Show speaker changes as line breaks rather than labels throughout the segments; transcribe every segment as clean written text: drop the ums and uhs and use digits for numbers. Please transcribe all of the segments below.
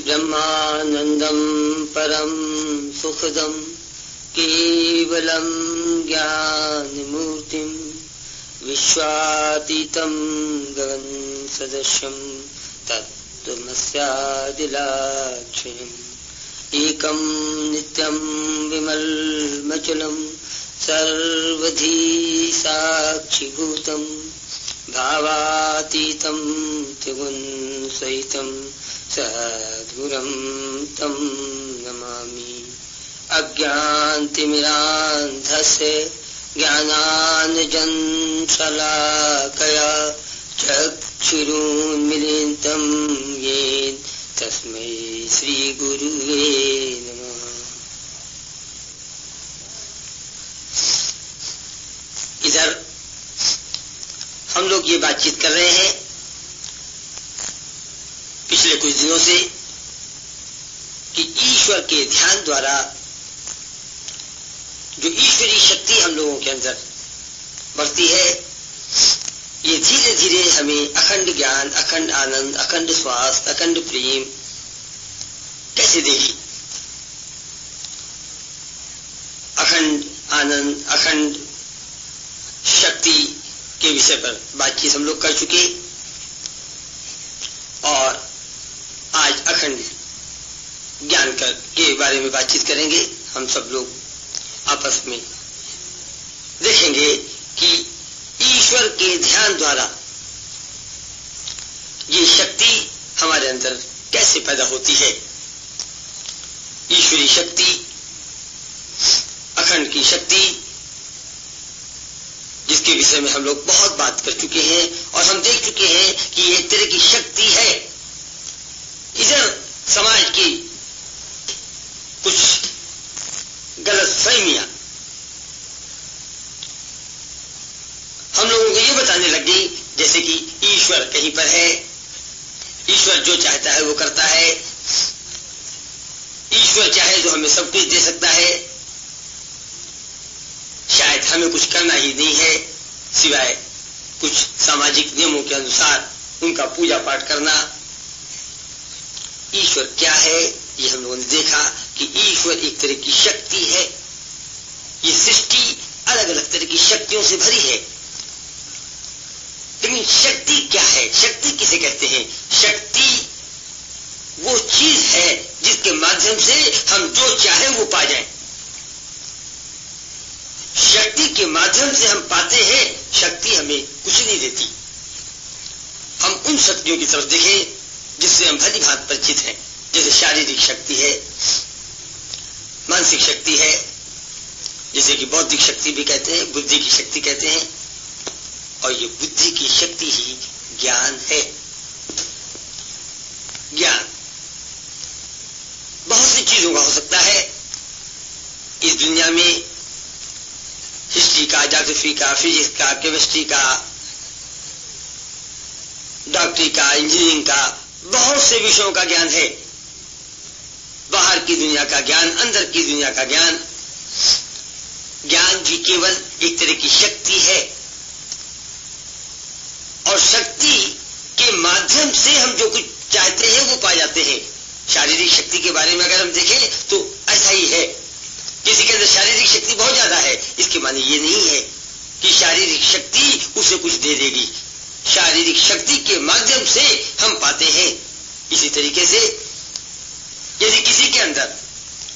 ब्रह्मानंदं परम सुखदं केवलं ज्ञानमूर्तिं विश्वातीतं गगनसदृशं तत्त्वमस्यादिलक्ष्यम् एकं नित्यं विमलमचलं सर्वधी साक्षिभूतं भावातीतं त्रिगुणसहितं सद्गुरुं तं नमामि। अज्ञानतिमिरान्धस्य ज्ञानाञ्जनशलाकया चक्षुरुन्मीलितं येन तस्मै श्री गुरुवे नमः। इधर हम लोग ये बातचीत कर रहे हैं पिछले कुछ दिनों से कि ईश्वर के ध्यान द्वारा जो ईश्वरीय शक्ति हम लोगों के अंदर बढ़ती है, ये धीरे धीरे हमें अखंड ज्ञान, अखंड आनंद, अखंड स्वास्थ्य, अखंड प्रेम कैसे देगी। अखंड आनंद, अखंड शक्ति के विषय पर बातचीत हम लोग कर चुके और आज अखंड ज्ञान के बारे में बातचीत करेंगे। हम सब लोग आपस में देखेंगे कि ईश्वर के ध्यान द्वारा ये शक्ति हमारे अंदर कैसे पैदा होती है। ईश्वरीय शक्ति, अखंड की शक्ति, जिसके विषय में हम लोग बहुत बात कर चुके हैं और हम देख चुके हैं कि ये एक तरह की शक्ति है। इधर समाज की कुछ गलत फहमियां हम लोगों को ये बताने लग गई जैसे कि ईश्वर कहीं पर है, ईश्वर जो चाहता है वो करता है, ईश्वर चाहे तो हमें सब कुछ दे सकता है, शायद हमें कुछ करना ही नहीं है सिवाय कुछ सामाजिक नियमों के अनुसार उनका पूजा पाठ करना। ईश्वर क्या है ये हम लोगों ने देखा कि ईश्वर एक तरह की शक्ति है। ये सृष्टि अलग अलग तरह की शक्तियों से भरी है, लेकिन शक्ति क्या है, शक्ति किसे कहते हैं। शक्ति वो चीज है जिसके माध्यम से हम जो चाहे वो पा जाएं। शक्ति के माध्यम से हम पाते हैं, शक्ति हमें कुछ नहीं देती। हम उन शक्तियों की तरफ देखें जिससे हम भली भांति परिचित हैं, जैसे शारीरिक शक्ति है, मानसिक शक्ति है, जिसे कि बौद्धिक शक्ति भी कहते हैं, बुद्धि की शक्ति कहते हैं, और ये बुद्धि की शक्ति ही ज्ञान है। ज्ञान बहुत सी चीजों का हो सकता है इस दुनिया में। हिस्ट्री का, ज्योग्राफी का, फिजिक्स का, केमिस्ट्री का, डॉक्टरी का, इंजीनियरिंग का, बहुत से विषयों का ज्ञान है। बाहर की दुनिया का ज्ञान, अंदर की दुनिया का ज्ञान। ज्ञान भी केवल एक तरह की शक्ति है और शक्ति के माध्यम से हम जो कुछ चाहते हैं वो पा जाते हैं। शारीरिक शक्ति के बारे में अगर हम देखें तो ऐसा ही है। किसी के अंदर शारीरिक शक्ति बहुत ज्यादा है, इसके माने ये नहीं है कि शारीरिक शक्ति उसे कुछ दे देगी। शारीरिक शक्ति के माध्यम से हम पाते हैं। इसी तरीके से यदि किसी के अंदर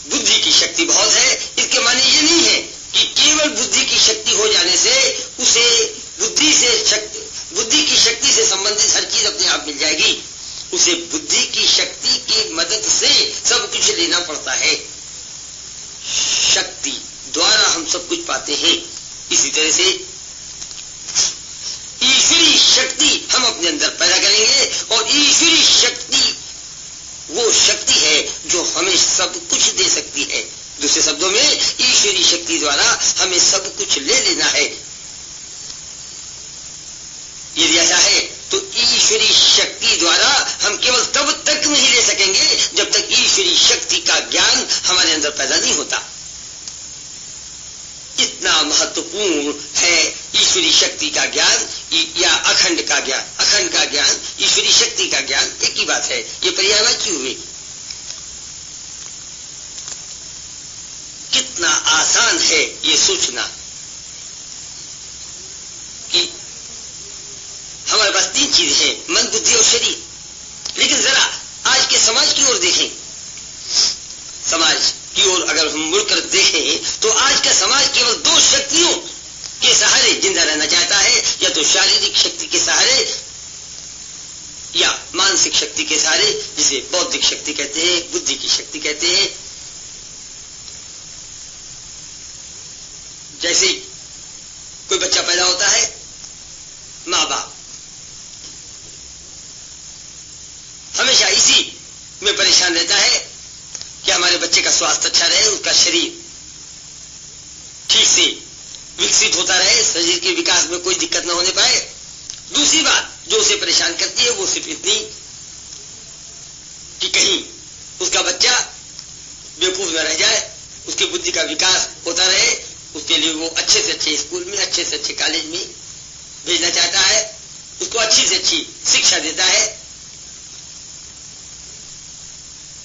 बुद्धि की शक्ति बहुत है, इसके माने ये नहीं है कि केवल बुद्धि की शक्ति हो जाने से उसे बुद्धि की शक्ति से संबंधित हर चीज अपने आप मिल जाएगी। उसे बुद्धि की शक्ति की मदद से सब कुछ लेना पड़ता है। शक्ति द्वारा हम सब कुछ पाते हैं। इसी तरह से ईश्वरीय शक्ति हम अपने अंदर पैदा करेंगे और ईश्वरीय शक्ति वो शक्ति है जो हमें सब कुछ दे सकती है। दूसरे शब्दों में ईश्वरीय शक्ति द्वारा हमें सब कुछ ले लेना है। यदि ऐसा है तो ईश्वरीय शक्ति द्वारा हम केवल तब तक नहीं ले सकेंगे जब तक ईश्वरीय शक्ति का ज्ञान हमारे अंदर पैदा नहीं होता। इतना महत्वपूर्ण है ईश्वरीय शक्ति का ज्ञान या अखंड का ज्ञान। अखंड का ज्ञान, ईश्वरीय शक्ति का ज्ञान एक ही बात है। ये पर्यायवाची हुए। आसान है ये सोचना कि हमारे पास तीन चीजें हैं, मन, बुद्धि और शरीर। लेकिन जरा आज के समाज की ओर देखें, समाज की ओर अगर हम मुड़कर देखें तो आज का समाज केवल दो शक्तियों के सहारे जिंदा रहना चाहता है, या तो शारीरिक शक्ति के सहारे या मानसिक शक्ति के सहारे, जिसे बौद्धिक शक्ति कहते हैं, बुद्धि की शक्ति कहते हैं। जैसे कोई बच्चा पैदा होता है, माँ बाप हमेशा इसी में परेशान रहता है कि हमारे बच्चे का स्वास्थ्य अच्छा रहे, उसका शरीर ठीक से विकसित होता रहे, शरीर के विकास में कोई दिक्कत न होने पाए। दूसरी बात जो उसे परेशान करती है वो सिर्फ इतनी कि कहीं उसका बच्चा बेवकूफ न रह जाए, उसकी बुद्धि का विकास होता रहे। उसके लिए वो अच्छे से अच्छे स्कूल में, अच्छे से अच्छे कॉलेज में भेजना चाहता है, उसको अच्छी से अच्छी शिक्षा देता है।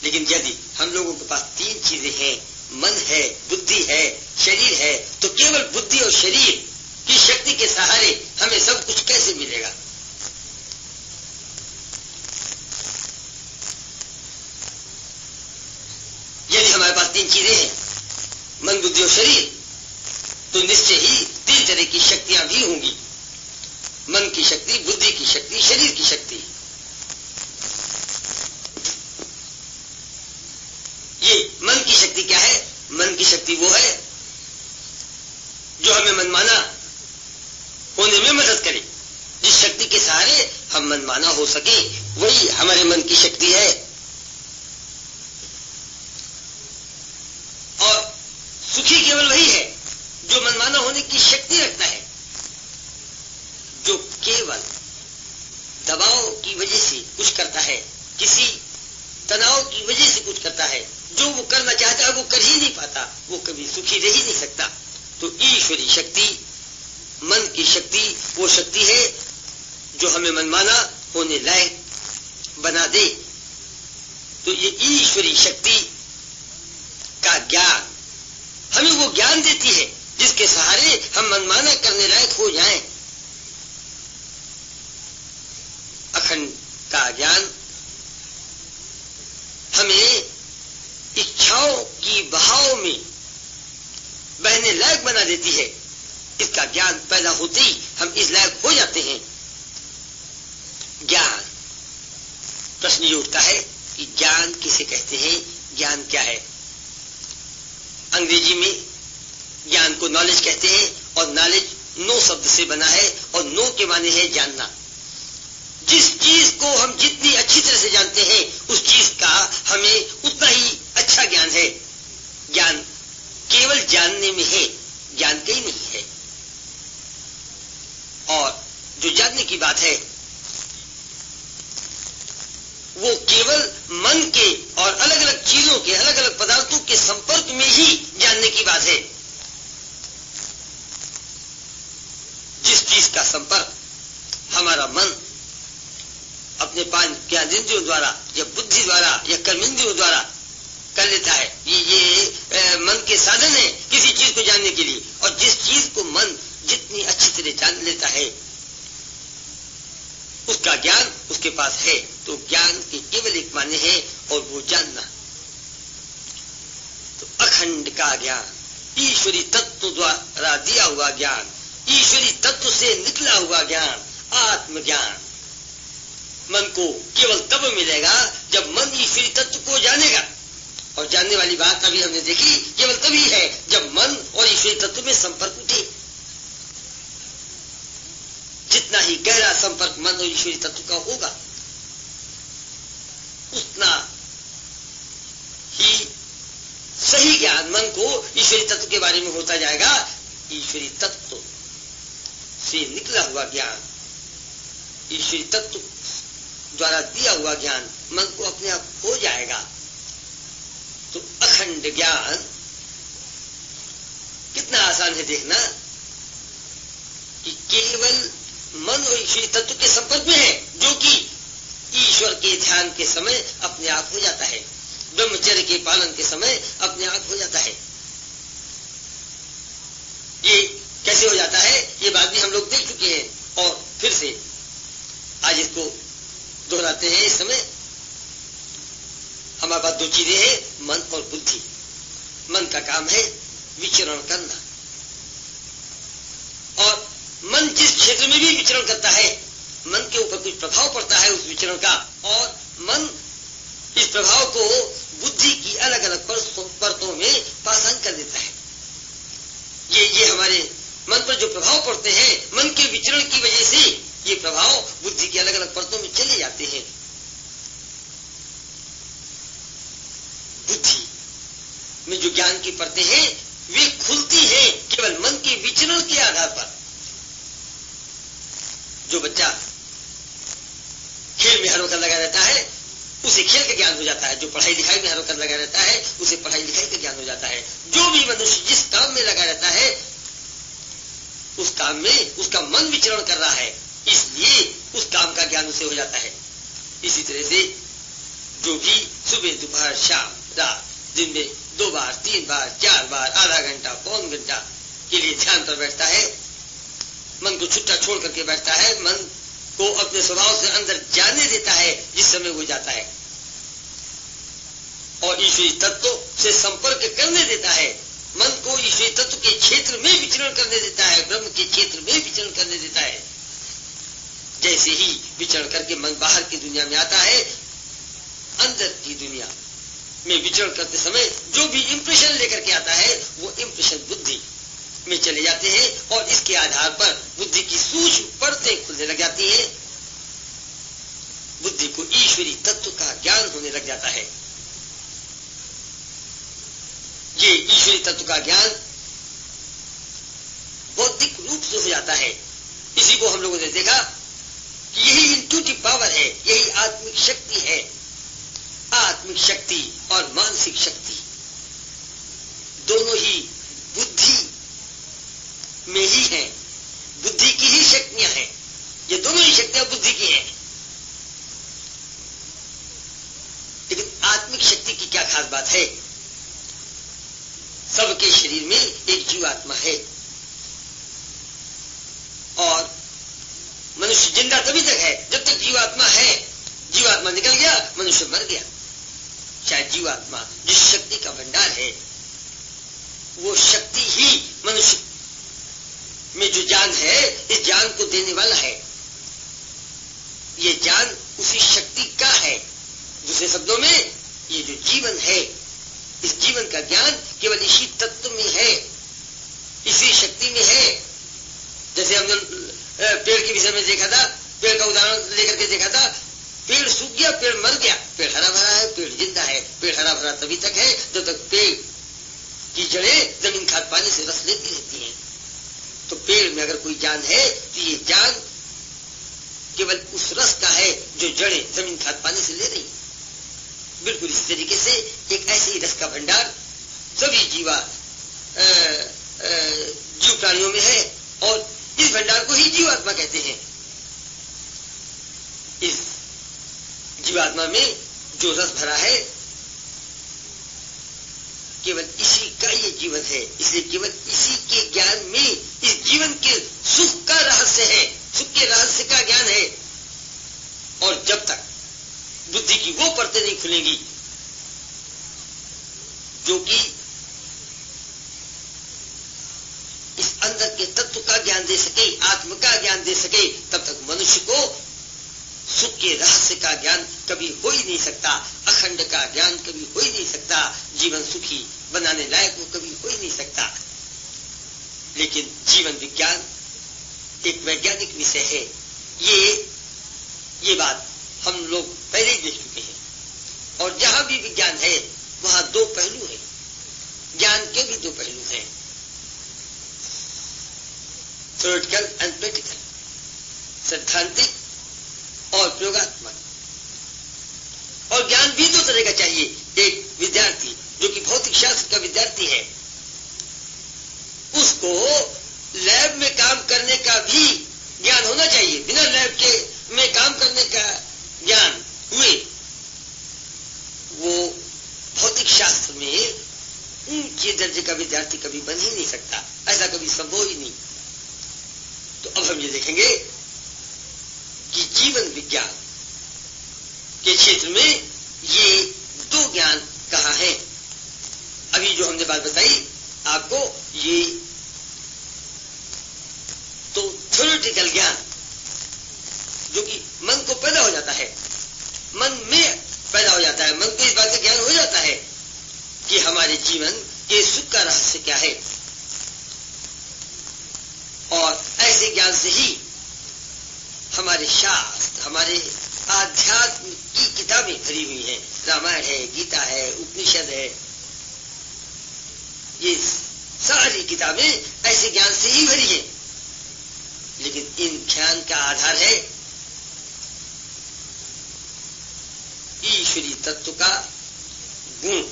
लेकिन यदि हम लोगों के पास तीन चीजें हैं, मन है, बुद्धि है, शरीर है, तो केवल बुद्धि और शरीर की शक्ति के सहारे हमें सब कुछ कैसे मिलेगा? यदि हमारे पास तीन चीजें हैं, मन, बुद्धि और शरीर, तो निश्चय ही तीन तरह की शक्तियां भी होंगी। मन की शक्ति, बुद्धि की शक्ति, शरीर की शक्ति। ये मन की शक्ति क्या है? मन की शक्ति वो है जो हमें मनमाना होने में मदद करे। जिस शक्ति के सहारे हम मनमाना हो सके, वही हमारे मन की शक्ति है। और सुखी केवल वही है जो मनमाना होने की शक्ति रखता है, जो केवल दबाव की वजह से कुछ करता है, किसी तनाव की वजह से कुछ करता है, जो वो करना चाहता है वो कर ही नहीं पाता, वो कभी सुखी रह ही नहीं सकता। तो ईश्वरी शक्ति, मन की शक्ति, वो शक्ति है जो हमें मनमाना होने लायक बना दे। तो ये ईश्वरी शक्ति का ज्ञान हमें वो ज्ञान देती है जिसके सहारे हम मनमाना करने लायक हो जाएं। अखंड का ज्ञान हमें इच्छाओं की बहाव में बहने लायक बना देती है। इसका ज्ञान पैदा होते ही हम इस लायक हो जाते हैं। ज्ञान, प्रश्न ये उठता है कि ज्ञान किसे कहते हैं, ज्ञान क्या है? अंग्रेजी में ज्ञान को नॉलेज कहते हैं, और नॉलेज नो शब्द से बना है, और नो के माने है जानना। जिस चीज को हम जितनी अच्छी तरह से जानते हैं, उस चीज का हमें उतना ही अच्छा ज्ञान है। ज्ञान केवल जानने में है, ज्ञान कहीं नहीं है। और जो जानने की बात है वो केवल मन के और अलग अलग चीजों के, अलग अलग पदार्थों के संपर्क में ही जानने की बात है। जिस चीज का संपर्क हमारा मन अपने पांच ज्ञानेंद्रियों द्वारा या बुद्धि द्वारा या कर्मेंद्रियों द्वारा कर लेता है, ये मन के साधन है किसी चीज को जानने के लिए। और जिस चीज को मन जितनी अच्छी तरह जान लेता है, उसका ज्ञान उसके पास है। तो ज्ञान के केवल एक माने है, और वो जानना। तो अखंड का ज्ञान, ईश्वरी तत्व द्वारा दिया हुआ ज्ञान, ईश्वरी तत्व से निकला हुआ ज्ञान, आत्मज्ञान। मन को केवल तब मिलेगा जब मन ईश्वरी तत्व को जानेगा। और जानने वाली बात अभी हमने देखी, केवल तभी है जब मन और ईश्वरी तत्व में संपर्क उठे। जितना ही गहरा संपर्क मन और ईश्वरी तत्व का होगा, उतना ही सही ज्ञान मन को ईश्वरी तत्व के बारे में होता जाएगा। ईश्वरी तत्व से निकला हुआ ज्ञान, ईश्वरी तत्व द्वारा दिया हुआ ज्ञान मन को अपने आप हो जाएगा। तो अखंड ज्ञान कितना आसान है देखना कि केवल मन और ईश्वरी तत्व के संपर्क में है, जो कि ईश्वर के ध्यान के समय अपने आप हो जाता है, ब्रह्मचर्य के पालन के समय अपने आप हो जाता है। काम है विचरण करना। और मन जिस क्षेत्र में भी विचरण करता है, मन के ऊपर कुछ प्रभाव पड़ता है उस विचरण का, और मन इस प्रभाव को बुद्धि की अलग अलग परतों में पाषाण कर देता है। ये हमारे मन पर जो प्रभाव पड़ते हैं, मन के विचरण की वजह से ये प्रभाव बुद्धि की अलग अलग परतों में चले जाते हैं। बुद्धि में जो ज्ञान की परतें हैं वे खुलती हैं केवल मन के विचरण के आधार पर। जो बच्चा खेल में हर वक्त लगा रहता है उसे खेल का ज्ञान हो जाता है, जो पढ़ाई लिखाई में हर वक्त लगा रहता है उसे पढ़ाई लिखाई का ज्ञान हो जाता है। जो भी मनुष्य जिस काम में लगा रहता है उस काम में उसका मन विचरण कर रहा है, इसलिए उस काम का ज्ञान उसे हो जाता है। इसी तरह से जो भी सुबह दोपहर शाम रात दिन में 2 बार 3 बार 4 बार आधा घंटा पौन घंटा के लिए ध्यान पर बैठता है, मन को छुट्टा छोड़ करके बैठता है, मन को अपने स्वभाव से अंदर जाने देता है, जिस समय वो जाता है, और ईश्वरी तत्व से संपर्क करने देता है, मन को ईश्वरी तत्व के क्षेत्र में विचरण करने देता है, ब्रह्म के क्षेत्र में विचरण करने देता है। जैसे ही विचरण करके मन बाहर की दुनिया में आता है, अंदर की दुनिया में विचरण करते समय जो भी इंप्रेशन लेकर के आता है वो इंप्रेशन बुद्धि में चले जाते हैं, और इसके आधार पर बुद्धि की सूक्ष्म परतें खुलने लग जाती हैं। बुद्धि को ईश्वरी तत्व का ज्ञान होने लग जाता है। ये ईश्वरी तत्व का ज्ञान बौद्धिक रूप से हो जाता है। इसी को हम लोगों ने देखा कि यही इंट्यूटिव पावर है, यही आत्मिक शक्ति है। आत्मिक शक्ति और मानसिक शक्ति दोनों ही बुद्धि में ही है, बुद्धि की ही शक्तियां हैं। ये दोनों ही शक्तियां बुद्धि की हैं। लेकिन आत्मिक शक्ति की क्या खास बात है? सबके शरीर में एक जीवात्मा है, और मनुष्य जिंदा तभी तक है जब तक जीवात्मा है। जीवात्मा निकल गया, मनुष्य मर गया। शायद जीवात्मा जिस शक्ति का भंडार है, वो शक्ति ही मनुष्य में जो जान है, इस जान को देने वाला है। ये जान उसी शक्ति का है। दूसरे शब्दों में, ये जो जीवन है, इस जीवन का ज्ञान केवल इसी तत्व में है, इसी शक्ति में है। जैसे हमने पेड़ के विषय में देखा था, पेड़ का उदाहरण लेकर के देखा था। पेड़ सूख गया, पेड़ मर गया, पेड़ हरा भरा है, पेड़ जिंदा है। पेड़ हरा भरा तभी तक है जब तक पेड़ की जड़ें जमीन खाद पानी से रस लेती रहती हैं। तो पेड़ में अगर कोई जान है तो ये जान केवल उस रस का है जो जड़ें जमीन खाद पानी से ले रही। बिल्कुल इस तरीके से एक ऐसे ही रस का भंडार सभी जीव प्राणियों में है, और इस भंडार को ही जीवात्मा कहते हैं। इस जीवात्मा में जो रस भरा है, केवल इसी का ये जीवन है। इसलिए केवल इसी के ज्ञान में इस जीवन के सुख का रहस्य है, सुख के रहस्य का ज्ञान है। और जब तक बुद्धि की वो परतें नहीं खुलेंगी जो कि इस अंदर के तत्व का ज्ञान दे सके, आत्म का ज्ञान दे सके, तब तक मनुष्य को सुख के रहस्य का ज्ञान कभी हो ही नहीं सकता। अखंड का ज्ञान कभी हो ही नहीं सकता। जीवन सुखी बनाने लायक वो कभी हो ही नहीं सकता। लेकिन जीवन विज्ञान एक वैज्ञानिक विषय है। ये बात हम लोग पहले ही देख चुके हैं। और जहां भी विज्ञान है वहां 2 पहलू हैं। ज्ञान के भी 2 पहलू हैं, थ्योरेटिकल एंड प्रैक्टिकल, सैद्धांतिक और प्रयोगात्मक। और ज्ञान भी 2 तरह का चाहिए। एक विद्यार्थी जो कि भौतिक शास्त्र का विद्यार्थी है, उसको लैब में काम करने का भी ज्ञान होना चाहिए। बिना लैब के में काम करने का ज्ञान हुए वो भौतिक शास्त्र में ऊंचे दर्जे का विद्यार्थी कभी बन ही नहीं सकता। ऐसा कभी संभव ही नहीं। तो अब हम ये देखेंगे कि जीवन विज्ञान के क्षेत्र में ये 2 ज्ञान कहाँ हैं। अब अभी जो हमने बात बताई आपको, ये तो थ्योरेटिकल ज्ञान जो कि मन को पैदा हो जाता है, मन में पैदा हो जाता है, मन को इस बात का ज्ञान हो जाता है कि हमारे जीवन के सुख का रहस्य क्या है। और ऐसे ज्ञान से ही हमारे शास्त्र, हमारे आध्यात्म की किताबें भरी हुई हैं। रामायण है, गीता है, उपनिषद है, ये सारी किताबें ऐसे ज्ञान से ही भरी हैं। लेकिन इन ज्ञान का आधार है ईश्वरीय तत्व का गुण।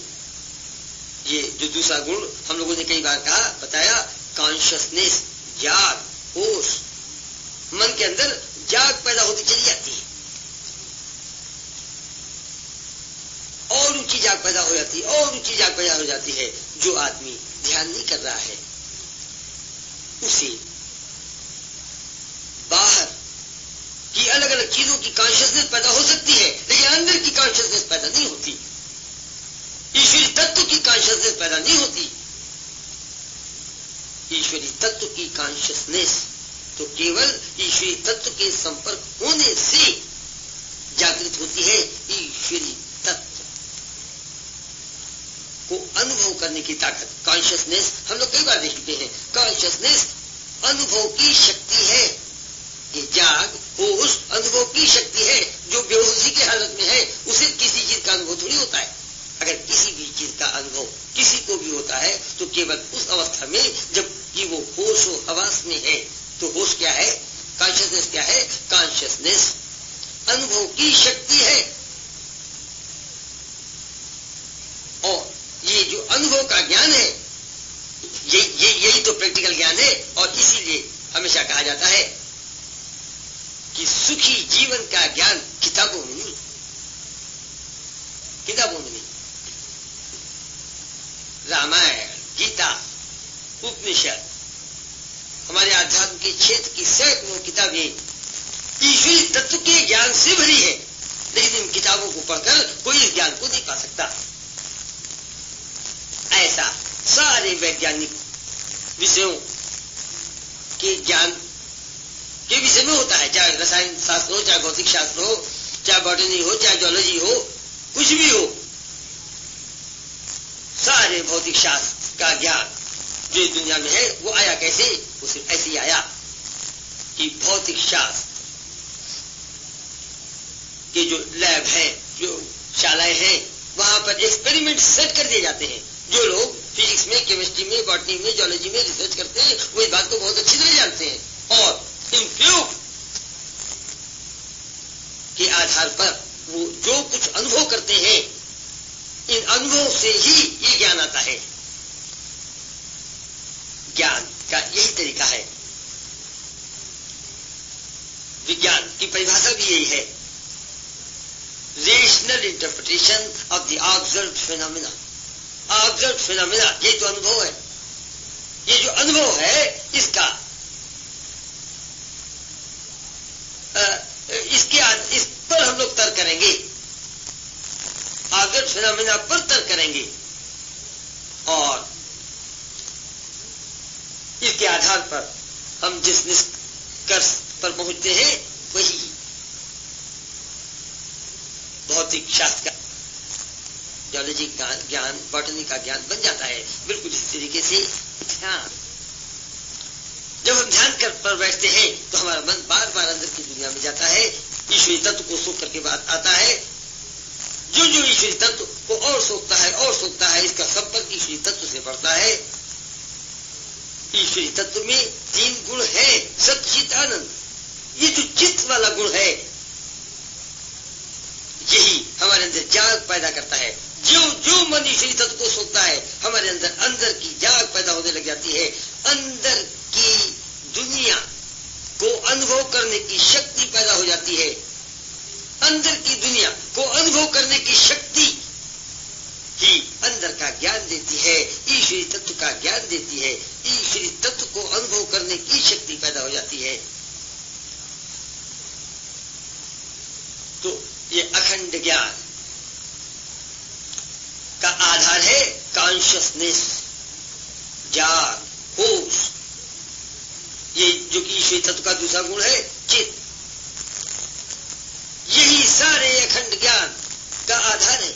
ये जो दूसरा गुण हम लोगों ने कई बार कहा, बताया, कॉन्शियसनेस, जाग, होश। मन के अंदर जाग पैदा होती चली जाती है और ऊंची जाग पैदा हो जाती है और ऊंची जाग पैदा हो जाती है। जो आदमी ध्यान नहीं कर रहा है उसे बाहर की अलग अलग चीजों की कॉन्शियसनेस पैदा हो सकती है, लेकिन अंदर की कॉन्शियसनेस पैदा नहीं होती, ईश्वरी तत्व की कॉन्शियसनेस पैदा नहीं होती। ईश्वरी तत्व की कॉन्शियसनेस तो केवल ईश्वरी तत्व के संपर्क होने से जागृत होती है। ईश्वरी तत्व को अनुभव करने की ताकत, कॉन्शियसनेस, हम लोग कई बार देख चुके हैं, कॉन्शियसनेस अनुभव की शक्ति है। ये जाग, होश अनुभव की शक्ति है। जो बेहोशी की हालत में है उसे किसी चीज का अनुभव थोड़ी होता है। अगर किसी भी चीज का अनुभव किसी को भी होता है तो केवल उस अवस्था में जब कि वो होश व हवास में है। तो होश क्या है, कॉन्शियसनेस क्या है? कॉन्शियसनेस अनुभव की शक्ति है। और ये जो अनुभव का ज्ञान है, यही तो प्रैक्टिकल ज्ञान है। और इसीलिए हमेशा कहा जाता है कि सुखी जीवन का ज्ञान किताबों में नहीं, किताबों में नहीं। रामायण, गीता, उपनिषद, हमारे आध्यात्म के क्षेत्र की सैकड़ों किताबें ईश्वरी तत्व के ज्ञान से भरी है, लेकिन इन किताबों को पढ़कर कोई इस ज्ञान को नहीं पा सकता। ऐसा सारे वैज्ञानिक विषयों के ज्ञान के विषय में होता है, चाहे रसायन शास्त्र हो, चाहे भौतिक शास्त्र हो, चाहे बॉटनी हो, चाहे जूलॉजी हो, कुछ भी हो। सारे भौतिक शास्त्र का ज्ञान जो इस दुनिया में है वो आया कैसे? वो सिर्फ ऐसे ही आया कि भौतिक शास्त्र के जो लैब है, जो शालाएं हैं, वहां पर एक्सपेरिमेंट सेट कर दिए जाते हैं। जो लोग फिजिक्स में, केमिस्ट्री में, बॉटनी में, जूलॉजी में रिसर्च करते हैं वो इस बात को बहुत अच्छी तरह जानते हैं। और इन प्रयोग के आधार पर वो जो कुछ अनुभव करते हैं, इन अनुभव से ही ये ज्ञान आता है। ज्ञान का यही तरीका है। विज्ञान की परिभाषा भी यही है, rational interpretation of the observed phenomena. Observed phenomena, ये तो अनुभव है। ये जो अनुभव है इसका इस पर हम लोग तर्क करेंगे, ऑब्जर्व्ड फिनोमेना पर तर्क करेंगे और इसके आधार पर हम जिस निष्कर्ष पर पहुंचते हैं वही भौतिक शास्त्र का, जूलॉजी का ज्ञान, बॉटनी का ज्ञान बन जाता है। बिल्कुल इसी तरीके से ध्यान, जब हम ध्यान कर पर बैठते हैं तो हमारा मन बार बार अंदर की दुनिया में जाता है, ईश्वरी तत्व को सोख करके बात आता है। जो जो ईश्वरी तत्व को और सोखता है और सोखता है, इसका संपर्क ईश्वरी तत्व से बढ़ता है। ईश्वरी तत्व में 3 गुण है, सच्चित आनंद। ये जो चित्त वाला गुण है यही हमारे अंदर जाग पैदा करता है। जो जो मन ईश्वरी तत्व को सोखता है, हमारे अंदर की जाग पैदा होने लग जाती है। अंदर की दुनिया को अनुभव करने की शक्ति पैदा हो जाती है। अंदर की दुनिया को अनुभव करने की शक्ति ही अंदर का ज्ञान देती है, ईश्वरी तत्व का ज्ञान देती है। ईश्वरी तत्व को अनुभव करने की शक्ति पैदा हो जाती है। तो ये अखंड ज्ञान का आधार है कॉन्शियसनेस, ज्ञान, होश। ये जो कि ईश्वरी तत्व का दूसरा गुण है, चित्त। यही सारे अखंड ज्ञान का आधार है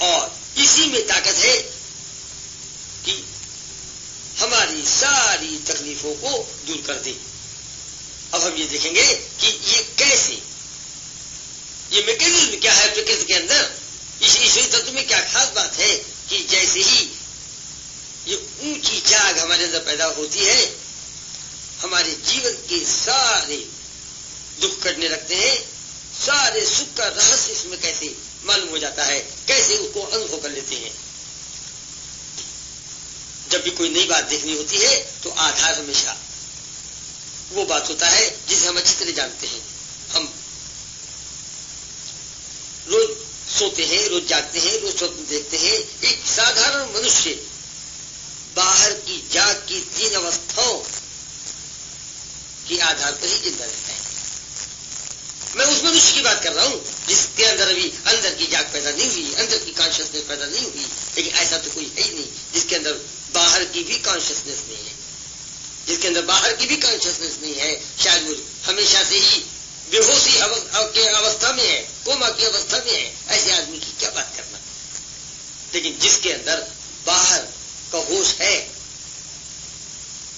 और इसी में ताकत है कि हमारी सारी तकलीफों को दूर कर दे। अब हम ये देखेंगे कि ये कैसे, ये मैकेनिज्म क्या है प्रकृति के अंदर, इस ईश्वरी तत्व में क्या खास बात है कि जैसे ही ये ऊंची जाग हमारे अंदर पैदा होती है, हमारे जीवन के सारे दुख कटने लगते हैं, सारे सुख का रहस्य इसमें कैसे मालूम हो जाता है, कैसे उसको अनुभव कर लेते हैं। जब भी कोई नई बात देखनी होती है तो आधार हमेशा वो बात होता है जिसे हम अच्छी तरह जानते हैं। हम रोज सोते हैं, रोज जागते हैं, रोज स्वप्न देखते हैं। एक साधारण मनुष्य बाहर की जाग की 3 अवस्थाओं के आधार पर ही जिंदा रहता है। मैं उस मनुष्य की बात कर रहा हूं जिसके अंदर अभी अंदर की जाग पैदा नहीं हुई, अंदर की कॉन्शियसनेस पैदा नहीं हुई। लेकिन ऐसा तो कोई है ही नहीं जिसके अंदर बाहर की भी कॉन्शियसनेस नहीं है, जिसके अंदर बाहर की भी कॉन्शियसनेस नहीं है। शायद वो हमेशा से ही बेहोशी के अवस्था में है, कोमा की अवस्था में है। ऐसे आदमी की क्या बात करना। लेकिन जिसके अंदर बाहर का होश है,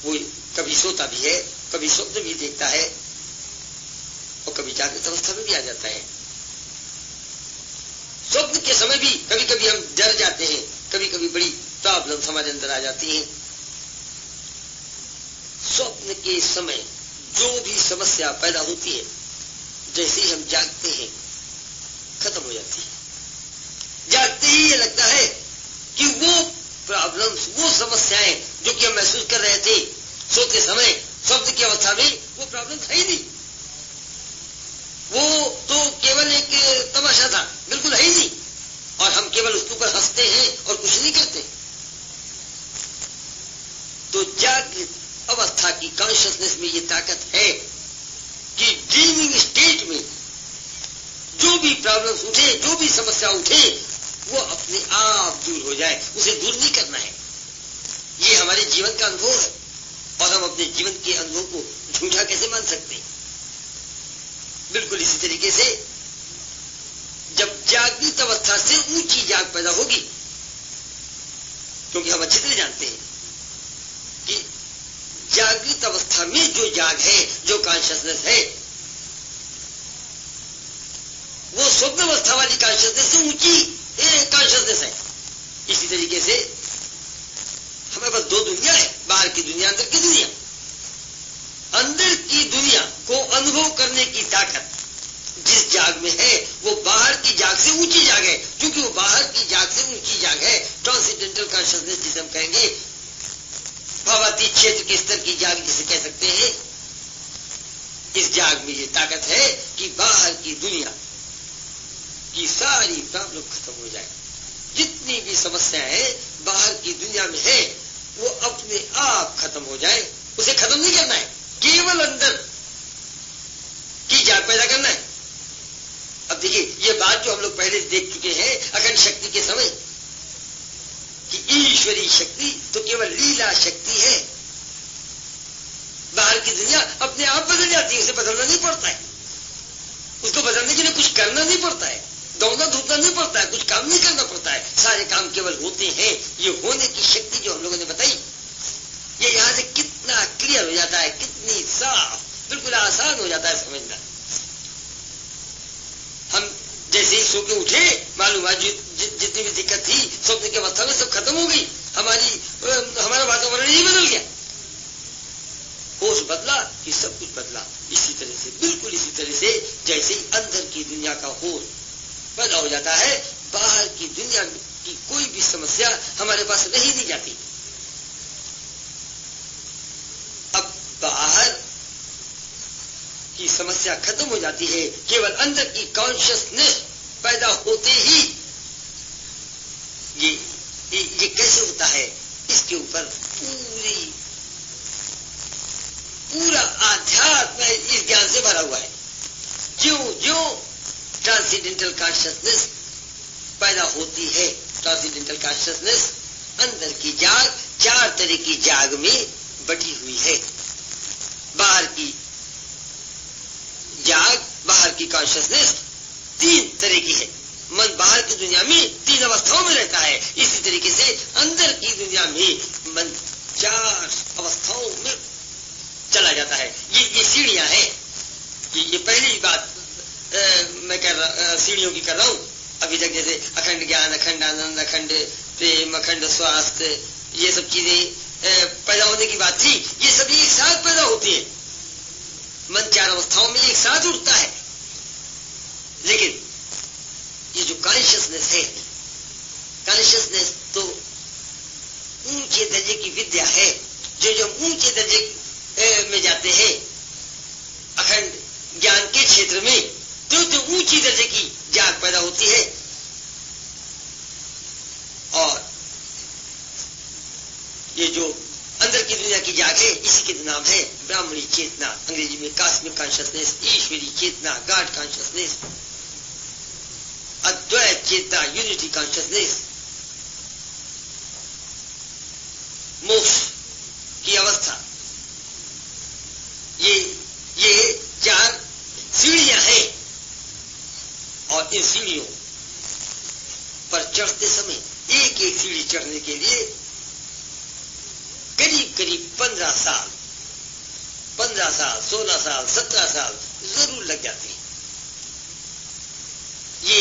वो कभी सोता भी है, कभी स्वप्न भी देखता है और कभी जागृत अवस्था में भी आ जाता है। स्वप्न के समय भी कभी कभी हम डर जाते हैं, कभी कभी बड़ी प्रॉब्लम्स हमारे अंदर आ जाती हैं। स्वप्न के समय जो भी समस्या पैदा होती है, जैसे ही हम जागते हैं खत्म हो जाती है। जागते ही ये लगता है कि वो प्रॉब्लम्स, वो समस्याएं जो कि हम महसूस कर रहे थे सोते समय, स्वप्न की अवस्था में वो प्रॉब्लम्स है ही नहीं। वो तो केवल एक तमाशा था, बिल्कुल है ही नहीं। और हम केवल उसके ऊपर हंसते हैं और कुछ नहीं करते। तो जागृत अवस्था की कॉन्शियसनेस में ये ताकत है कि ड्रीमिंग स्टेट में जो भी प्रॉब्लम्स उठे, जो भी समस्या उठे, वो अपने आप दूर हो जाए। उसे दूर नहीं करना है। ये हमारे जीवन का अनुभव है और हम अपने जीवन के अनुभव को झूठा कैसे मान सकते हैं। बिल्कुल इसी तरीके से जब जागृत अवस्था से ऊंची जाग पैदा होगी, क्योंकि हम अच्छी तरह जानते हैं कि जागृत अवस्था में जो जाग है, जो कॉन्शियसनेस है, वो स्वप्न अवस्था वाली कॉन्शियसनेस से ऊंची कॉन्शियसनेस है। इसी तरीके से हमारे पास 2 दुनिया है, बाहर की दुनिया, अंदर की दुनिया। अंदर की दुनिया को अनुभव करने की ताकत जिस जाग में है, वो बाहर की जाग से ऊंची जाग है। क्योंकि वो बाहर की जाग से ऊंची जाग है, ट्रांसेंडेंटल कॉन्शियसनेस जिसे हम कहेंगे, भावातीत क्षेत्र के स्तर की जाग जिसे कह सकते हैं। इस जाग में ये ताकत है कि बाहर की दुनिया की सारी प्रॉब्लम खत्म हो जाए। जितनी भी समस्याएं हैं बाहर की दुनिया में है, वो अपने आप खत्म हो जाए। उसे खत्म नहीं करना है, केवल अंदर की जाग पैदा करना है। अब देखिए, ये बात जो हम लोग पहले देख चुके हैं अखंड शक्ति के समय, कि ईश्वरी शक्ति तो केवल लीला शक्ति है। बाहर की दुनिया अपने आप बदल जाती है, उसे बदलना नहीं पड़ता है। उसको बदलने के लिए कुछ करना नहीं पड़ता है, दौड़ना धूपना नहीं पड़ता है, कुछ काम नहीं करना पड़ता है। सारे काम केवल होते हैं। ये होने की शक्ति जो हम लोगों ने बताई, ये यहां से कितना क्लियर हो जाता है, कितनी साफ, बिल्कुल आसान हो जाता है समझना। हम जैसे ही सो के उठे, मालूम है जितनी भी दिक्कत थी स्वप्न की अवस्था में सब खत्म हो गई। हमारा वातावरण ही बदल गया, होश बदला कि सब कुछ बदला। इसी तरह से, बिल्कुल इसी तरह से जैसे ही अंदर की दुनिया का होश पैदा हो जाता है, बाहर की दुनिया की कोई भी समस्या हमारे पास रह ही नहीं जाती। अब बाहर की समस्या खत्म हो जाती है, केवल अंदर की कॉन्शियसनेस पैदा होते ही। ये कैसे होता है, इसके ऊपर पूरा आध्यात्म इस ज्ञान से भरा हुआ है। ज्यों ज्यों ट्रांसेंडेंटल कॉन्शियसनेस पैदा होती है। ट्रांसेंडेंटल कॉन्शसनेस अंदर की जाग 4 तरह की जाग में बटी हुई है। बाहर की जाग, बाहर की कॉन्शसनेस 3 तरह की है। मन बाहर की दुनिया में 3 अवस्थाओं में रहता है, इसी तरीके से अंदर की दुनिया में मन 4 अवस्थाओं में चला जाता है। ये सीढ़ियां हैं। ये पहली बात मैं सीढ़ियों की कर रहा हूं। अभी तक जैसे अखंड ज्ञान, अखंड आनंद, अखंड प्रेम, अखंड स्वास्थ्य, ये सब चीजें पैदा होने की बात थी। ये सभी एक साथ पैदा होती है। मन 4 अवस्थाओं में एक साथ उठता है। लेकिन ये जो कॉन्शियसनेस है, कॉन्शियसनेस तो ऊंचे दर्जे की विद्या है। जो ऊंचे दर्जे में जाते हैं अखंड ज्ञान के क्षेत्र में, तो ऊंची दर्जे की जाग पैदा होती है। और ये जो अंदर की दुनिया की जाग है, इसी के नाम है ब्राह्मणी चेतना, अंग्रेजी में कॉस्मिक कॉन्शियसनेस, ईश्वरी चेतना, गॉड कॉन्शियसनेस, अद्वैत चेतना, यूनिटी कॉन्शियसनेस। मोक्ष की अवस्था, ये 4 सीढ़ियां हैं। और इन सीढ़ियों पर चढ़ते समय एक एक सीढ़ी चढ़ने के लिए करीब 15 साल, 16 साल, 17 साल जरूर लग जाते हैं। ये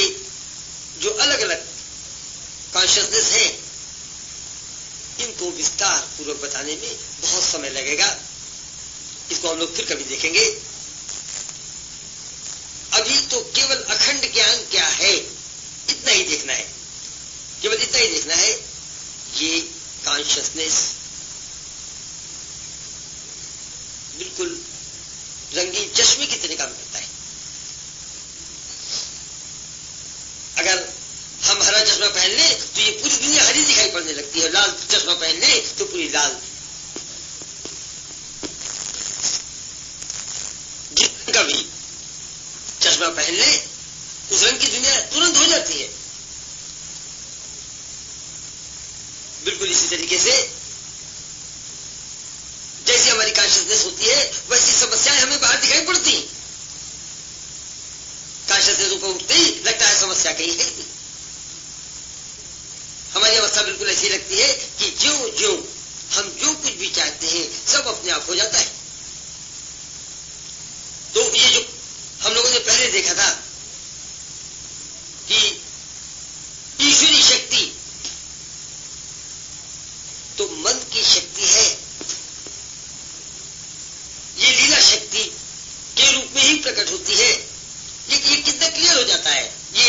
जो अलग अलग कॉन्शियसनेस है, इनको विस्तार पूर्वक बताने में बहुत समय लगेगा। इसको हम लोग फिर कभी देखेंगे। अभी तो केवल अखंड ज्ञान क्या है इतना ही देखना है, केवल इतना ही देखना है। ये कॉन्शियसनेस बिल्कुल रंगीन चश्मे की तरह काम करता है। अगर हम हरा चश्मा पहन ले तो ये पूरी दुनिया हरी दिखाई पड़ने लगती है, लाल चश्मा पहन ले तो पूरी लाल। जिसका भी चश्मा पहन ले उस रंग की दुनिया तुरंत हो जाती है। बिल्कुल इसी तरीके से जैसी हमारी कॉन्शियसनेस होती है, वैसी समस्याएं हमें बाहर दिखाई पड़ती। कॉन्शियसनेस ऊपर उठते ही लगता है समस्या कहीं है। हमारी अवस्था बिल्कुल ऐसी लगती है कि ज्यों हम जो कुछ भी चाहते हैं सब अपने आप हो जाता है। तो ये जो हम लोगों ने पहले देखा था कि ईश्वरी शक्ति तो मन की शक्ति है, ये लीला शक्ति के रूप में ही प्रकट होती है। ये कितना क्लियर हो जाता है ये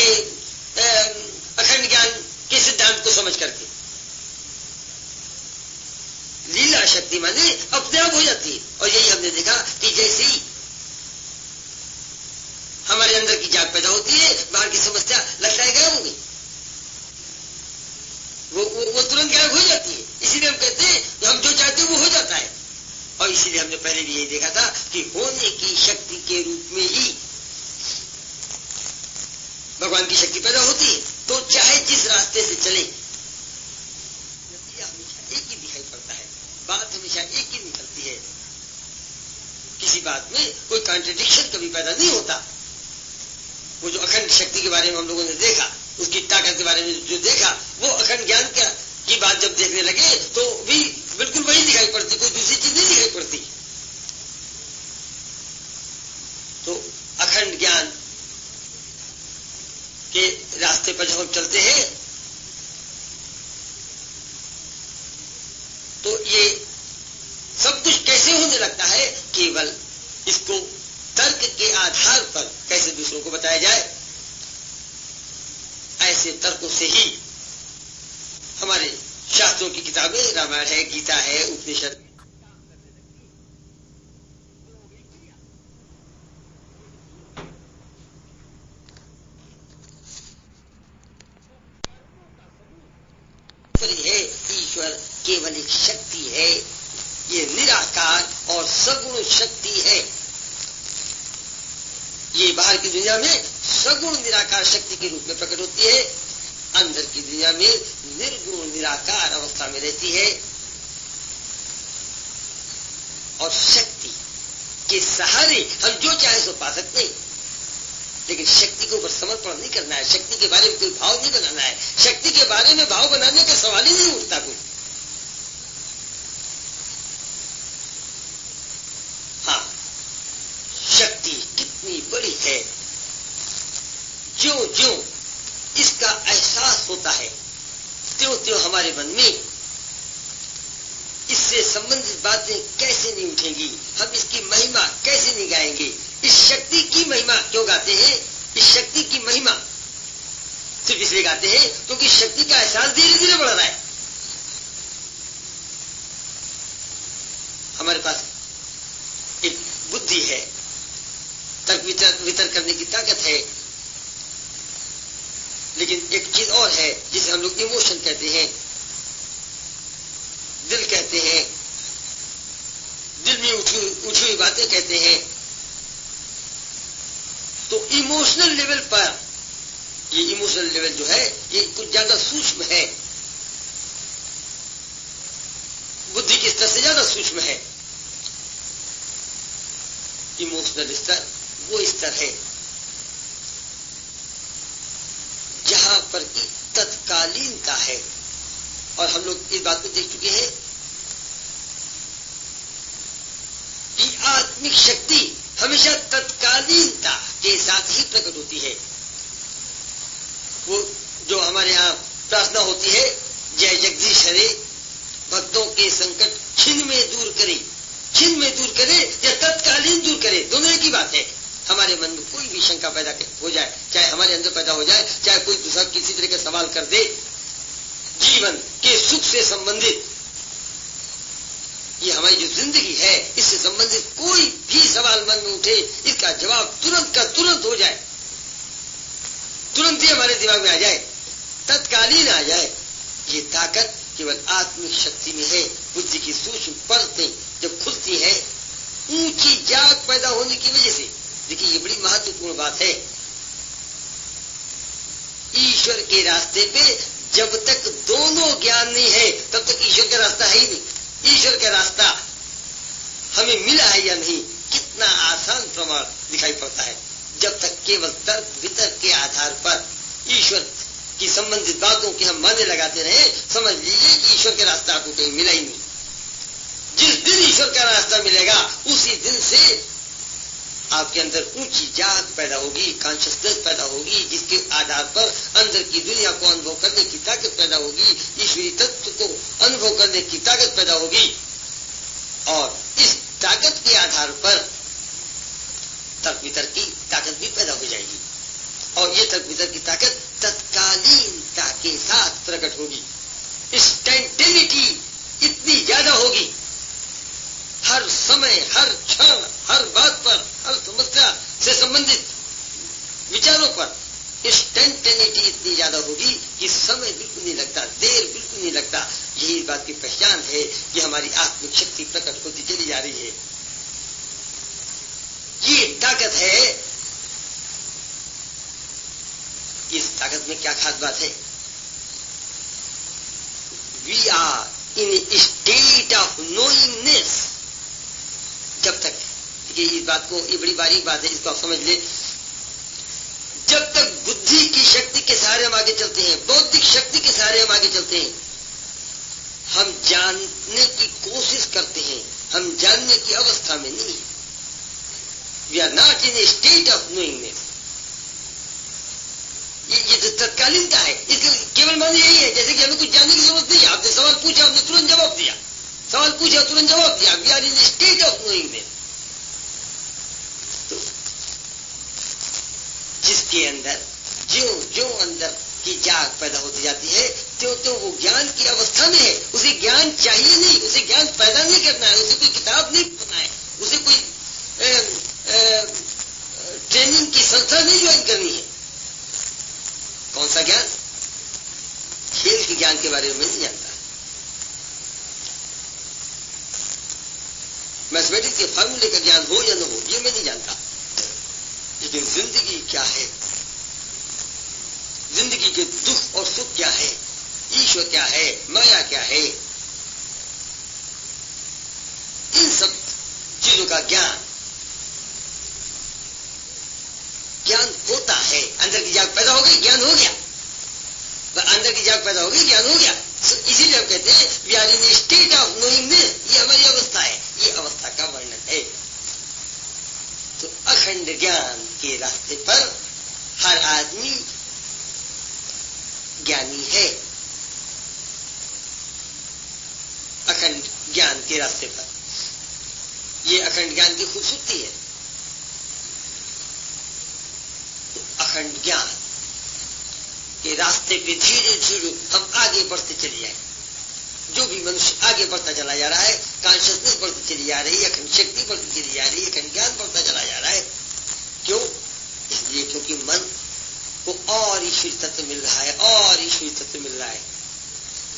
अखंड ज्ञान के सिद्धांत को समझ करके। लीला शक्ति माने अपने आप हो जाती है। और यही हमने देखा कि जैसे ही हमारे अंदर की जाग पैदा होती है, बाहर की समस्या लगता है गायब हो गई, वो तुरंत गायब हो जाती है। इसीलिए हम कहते हैं कि हम जो चाहते हैं वो हो जाता है। और इसीलिए हमने पहले भी यही देखा था कि होने की शक्ति के रूप में ही भगवान की शक्ति पैदा होती है। तो चाहे जिस रास्ते से चले, नतीजा हमेशा एक ही दिखाई पड़ता है, बात हमेशा एक ही निकलती है। किसी बात में कोई कॉन्ट्रडिक्शन कभी पैदा नहीं होता। वो जो अखंड शक्ति के बारे में हम लोगों ने देखा, उसकी ताकत के बारे में जो देखा, वो अखंड ज्ञान की बात जब देखने लगे तो भी बिल्कुल वही दिखाई पड़ती, कोई दूसरी चीज नहीं दिखाई पड़ती। तो अखंड ज्ञान के रास्ते पर जब हम चलते हैं तो ये सब कुछ कैसे होने लगता है, केवल इसको तर्क के आधार पर कैसे दूसरों को बताया जाए, ऐसे तर्कों से ही हमारे शास्त्रों की किताबें, रामायण है, गीता है, उपनिषद, है। ईश्वर केवल एक शक्ति है, ये निराकार और सगुण शक्ति है। ये बाहर की दुनिया में सगुण निराकार शक्ति के रूप में प्रकट होती है। अंदर की दुनिया में निर्गुण निराकार अवस्था में रहती है। और शक्ति के सहारे हम जो चाहे सो पा सकते हैं, लेकिन शक्ति के ऊपर समर्पण नहीं करना है, शक्ति के बारे में कोई भाव नहीं बनाना है। शक्ति के बारे में भाव बनाने का सवाल ही नहीं उठता कोई। हाँ, शक्ति कितनी बड़ी है, ज्यों ज्यों इसका एहसास होता है त्यों त्यों हमारे मन में इससे संबंधित बातें कैसे नहीं उठेंगी, हम इसकी महिमा कैसे नहीं गाएंगे। इस शक्ति की महिमा क्यों गाते हैं? इस शक्ति की महिमा सिर्फ इसलिए गाते हैं क्योंकि शक्ति का एहसास धीरे धीरे बढ़ रहा है। हमारे पास एक बुद्धि है, तर्क वितर्क करने की ताकत है, लेकिन एक चीज और है जिसे हम लोग इमोशन कहते हैं, दिल कहते हैं, दिल में उठी हुई बातें कहते हैं। तो इमोशनल लेवल पर, ये इमोशनल लेवल जो है ये कुछ ज्यादा सूक्ष्म है, बुद्धि के स्तर से ज्यादा सूक्ष्म है। इमोशनल स्तर वो स्तर है जहां पर की तत्कालीनता है। और हम लोग इस बात को देख चुके हैं कि आत्मिक शक्ति हमेशा तत्कालीनता के साथ ही प्रकट होती है। वो जो हमारे यहाँ प्रार्थना होती है, जय जगदीश हरे, भक्तों के संकट छिन में दूर करे, छिन में दूर करे या तत्कालीन दूर करे, दोनों एक ही बात है। हमारे मन में कोई भी शंका पैदा हो जाए, चाहे हमारे अंदर पैदा हो जाए, चाहे कोई दूसरा किसी तरह का सवाल कर दे, जीवन के सुख से संबंधित, ये हमारी जो जिंदगी है इससे संबंधित कोई भी सवाल मन में उठे, इसका जवाब तुरंत का तुरंत हो जाए, तुरंत ही हमारे दिमाग में आ जाए, तत्कालीन आ जाए। ये ताकत केवल आत्मिक शक्ति में है। बुद्धि की सूक्ष्म परतें जब खुलती है ऊंची जाग पैदा होने की वजह से, देखिए ये बड़ी महत्वपूर्ण बात है। ईश्वर के रास्ते पे जब तक दोनों ज्ञान नहीं है तब तक ईश्वर का रास्ता है ही नहीं। ईश्वर का रास्ता हमें मिला है या नहीं, कितना आसान प्रमाण दिखाई पड़ता है। जब तक केवल तर्क वितर्क के आधार पर ईश्वर की संबंधित बातों की हम माने लगाते रहे, समझ लीजिए कि ईश्वर का रास्ता आपको कहीं मिला ही नहीं। जिस दिन ईश्वर का रास्ता मिलेगा उसी दिन से आपके अंदर ऊंची जाग पैदा होगी, कॉन्शियसनेस पैदा होगी, जिसके आधार पर अंदर की दुनिया को अनुभव करने की ताकत पैदा होगी, ईश्वरीय तत्व को अनुभव करने की ताकत पैदा होगी। और इस ताकत के आधार पर तर्क वितर्क की ताकत भी पैदा हो जाएगी। और ये तर्क वितर्क की ताकत तत्कालीनता के साथ प्रकट होगी। इंस्टेंटेनिटी इतनी ज्यादा होगी, हर समय, हर क्षण, हर बात पर, हर समस्या से संबंधित विचारों पर इंस्टेंटेनिटी इतनी ज्यादा होगी कि समय बिल्कुल नहीं लगता, देर बिल्कुल नहीं लगता। यही बात की पहचान है कि हमारी आत्मिक शक्ति प्रकट होती चली जा रही है। ये ताकत है। इस ताकत में क्या खास बात है? We are in a state of knowingness. जब तक, ये इस बात को, ये बड़ी बारीक बात है, इसको आप समझ ले। जब तक बुद्धि की शक्ति के सहारे हम आगे चलते हैं, बौद्धिक शक्ति के सहारे हम आगे चलते हैं, हम जानने की कोशिश करते हैं, हम जानने की अवस्था में नहीं। We are not in a state of knowingness. ये जो तत्कालीनता है, इसके केवल मान यही है जैसे कि हमें कुछ जानने की जरूरत नहीं है। आपने सवाल पूछा, हमने तुरंत जवाब दिया, सवाल पूछा तुरंत जवाब दिया। We are in a state of knowingness. तो जिसके अंदर जो अंदर की जाग पैदा होती जाती है, त्यों वो ज्ञान की अवस्था में है। उसे ज्ञान चाहिए नहीं, उसे ज्ञान पैदा नहीं करना है, उसे कोई किताब नहीं पढ़ना है, उसे कोई ट्रेनिंग की संस्था नहीं ज्वाइन करनी है। कौन सा ज्ञान? खेल के ज्ञान के बारे में नहीं जानता, मैथमेटिक्स के फार्मूले का ज्ञान हो या न हो ये मैं नहीं जानता, लेकिन जिंदगी क्या है, जिंदगी के दुख और सुख क्या है, ईश्वर क्या है, माया क्या है, इन सब चीजों का ज्ञान होता है। अंदर की जाग पैदा हो गई, ज्ञान हो गया। अंदर की जाग पैदा हो गई, ज्ञान हो गया। इसीलिए हम कहते हैं we are in state of knowing this, ये हमारी अवस्था है, ये अवस्था का वर्णन है। तो अखंड ज्ञान के रास्ते पर हर आदमी ज्ञानी है। अखंड ज्ञान के रास्ते पर, ये अखंड ज्ञान की खूबसूरती है। तो अखंड ज्ञान के रास्ते पे धीरे धीरे हम आगे बढ़ते चले जाए। जो भी मनुष्य आगे बढ़ता चला जा रहा है, कॉन्शियसनेस बढ़ती चली जा रही है, अखंड शक्ति बढ़ती चली जा रही है, अखंड ज्ञान बढ़ता चला जा रहा है। क्यों? इसलिए क्योंकि मन को और ईश्वरी तत्व मिल रहा है, और ईश्वरी तत्व मिल रहा है।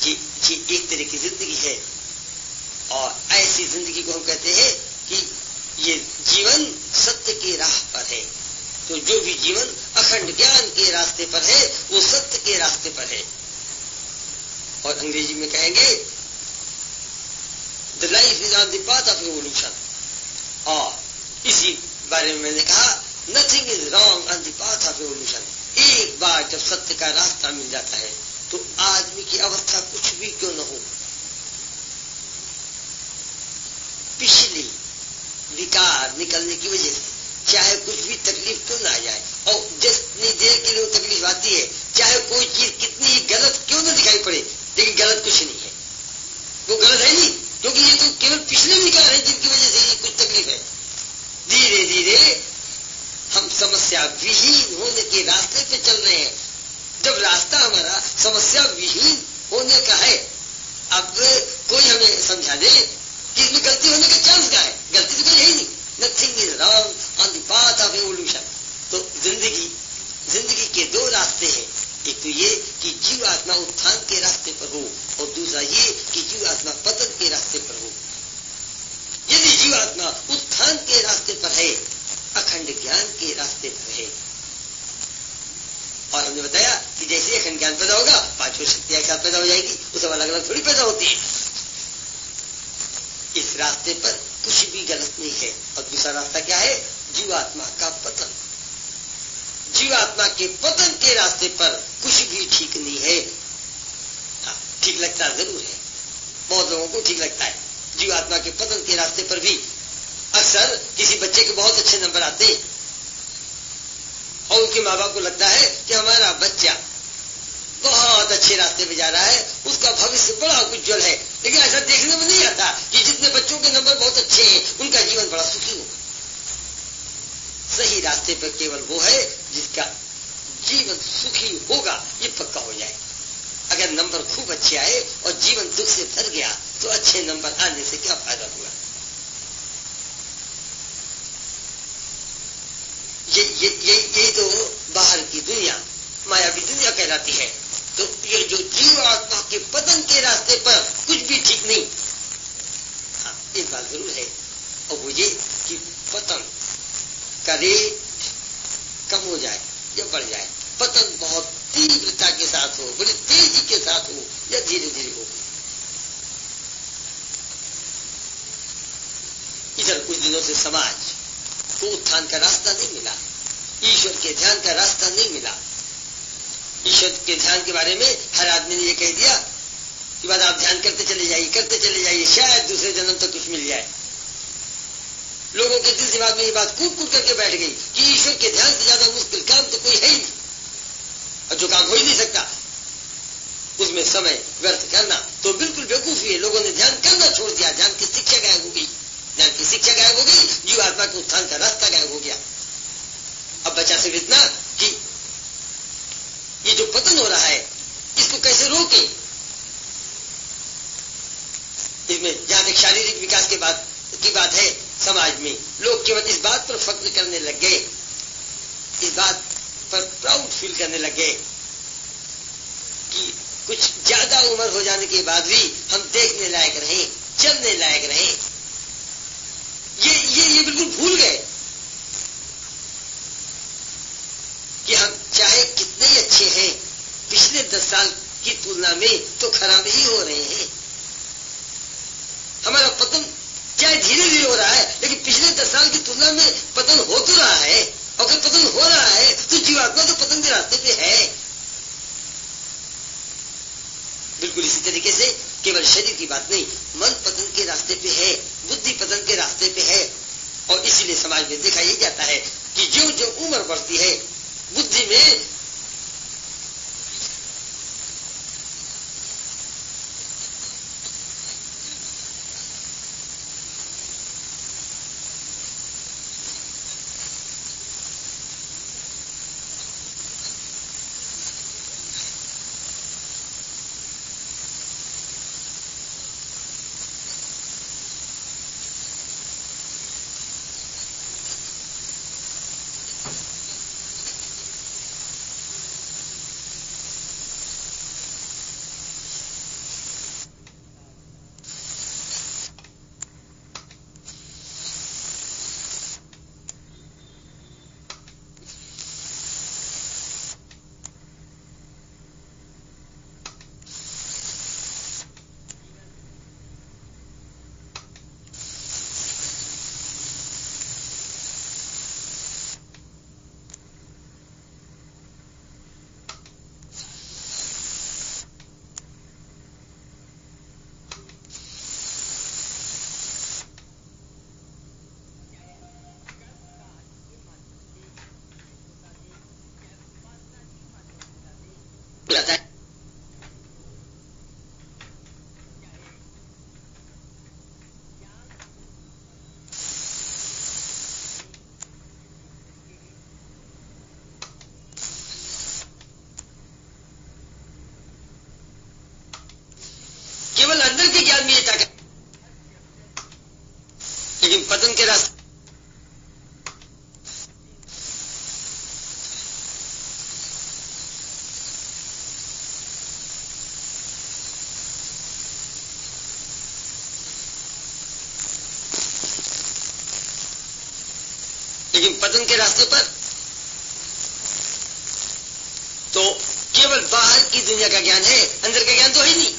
ये एक तरह की जिंदगी है, और ऐसी जिंदगी को हम कहते हैं कि ये जीवन सत्य की राह पर है। तो जो भी जीवन अखंड ज्ञान के रास्ते पर है, वो सत्य के रास्ते पर है। और अंग्रेजी में कहेंगे the life is on the path of evolution. और इसी बारे में मैंने कहा nothing is wrong on the path of evolution. एक बार जब सत्य का रास्ता मिल जाता है तो आदमी की अवस्था कुछ भी क्यों न हो, पिछली विकार निकलने की वजह से चाहे कुछ भी तकलीफ क्यों ना आ जाए, और जितनी देर के लिए वो तकलीफ आती है, चाहे कोई चीज कितनी गलत क्यों ना दिखाई पड़े, लेकिन गलत कुछ नहीं है, वो गलत है नहीं, क्योंकि ये तो केवल पिछले विकार है जिनकी वजह से ये कुछ तकलीफ है। धीरे धीरे हम समस्या विहीन होने के रास्ते पे चल रहे हैं। जब रास्ता हमारा समस्या विहीन होने का है, अब कोई हमें समझा दे कि इसमें गलती होने का चांस क्या है, गलती तो कोई है ही नहीं। Nothing is wrong on the path of evolution. तो जिंदगी के दो रास्ते हैं। एक तो ये कि जीव आत्मा उत्थान के रास्ते पर हो, और दूसरा ये कि जीव आत्मा पतन के रास्ते पर हो। यदि जीव आत्मा उत्थान के रास्ते पर है, अखंड ज्ञान के रास्ते पर है, और हमने बताया कि जैसे अखंड ज्ञान पैदा होगा, पांचों शक्तियां एक साथ पैदा हो जाएगी, वो सब अलग अलग थोड़ी पैदा होती है। इस रास्ते पर कुछ भी गलत नहीं है। और दूसरा रास्ता क्या है? जीवात्मा का पतन। जीवात्मा के पतन के रास्ते पर कुछ भी ठीक नहीं है। ठीक लगता जरूर है, बहुत लोगों को ठीक लगता है। जीवात्मा के पतन के रास्ते पर भी अक्सर किसी बच्चे के बहुत अच्छे नंबर आते हैं, और उसके माँ बाप को लगता है कि हमारा बच्चा बहुत अच्छे रास्ते पे जा रहा है, उसका भविष्य बड़ा उज्जवल है। लेकिन ऐसा देखने में नहीं आता कि जितने बच्चों के नंबर बहुत अच्छे हैं, उनका जीवन बड़ा सुखी हो। सही रास्ते पर केवल वो है जिसका जीवन सुखी होगा, ये पक्का हो जाए। अगर नंबर खूब अच्छे आए और जीवन दुख से भर गया, तो अच्छे नंबर आने से क्या फायदा हुआ? ये तो बाहर की दुनिया, मायावी दुनिया कहलाती है। तो ये जो जीव आत्मा के पतन के रास्ते पर कुछ भी ठीक नहीं। हाँ, एक बात जरूर है, और वो ये कि पतन का रेट कम हो जाए या बढ़ जाए। पतन बहुत तीव्रता के साथ हो, बड़ी तेजी के साथ हो, या धीरे धीरे हो। इधर कुछ दिनों से समाज को उत्थान का रास्ता नहीं मिला, ईश्वर के ध्यान का रास्ता नहीं मिला। ईश्वर के ध्यान के बारे में हर आदमी ने ये कह दिया कि बाद आप ध्यान करते चले जाइए, शायद दूसरे जन्म तक कुछ मिल जाए। लोगों के दिल दिमाग में ये बात कूट कूट करके बैठ गई कि ईश्वर के ध्यान से ज्यादा मुश्किल काम तो कोई है ही नहीं, और जो काम हो ही नहीं सकता उसमें समय व्यर्थ करना तो बिल्कुल बेवकूफी है। लोगों ने ध्यान करना छोड़ दिया, ध्यान की शिक्षा गायब हो गई, जीव आत्मा के उत्थान का रास्ता गायब हो गया। अब बचा सिर्फ इतना कि ये जो पतन हो रहा है, इसको कैसे रोके। इसमें जहां तक शारीरिक विकास की बात है, समाज में लोग केवल इस बात पर फख्र करने लग गए, इस बात पर प्राउड फील करने लग गए कि कुछ ज्यादा उम्र हो जाने के बाद भी हम देखने लायक रहें, चलने लायक रहें। ये बिल्कुल भूल गए कि हम चाहे कितने ही अच्छे हैं, शरीर की बात नहीं, मन पतन के रास्ते पे है, बुद्धि पतन के रास्ते पे है। और इसीलिए समाज में देखा यही जाता है कि जो जो उम्र बढ़ती है बुद्धि में जाता है। केवल अंदर के ज्ञान में ये ताकत, लेकिन पतन के रास्ते पतन के रास्ते पर तो केवल बाहर की दुनिया का ज्ञान है, अंदर का ज्ञान तो है नहीं।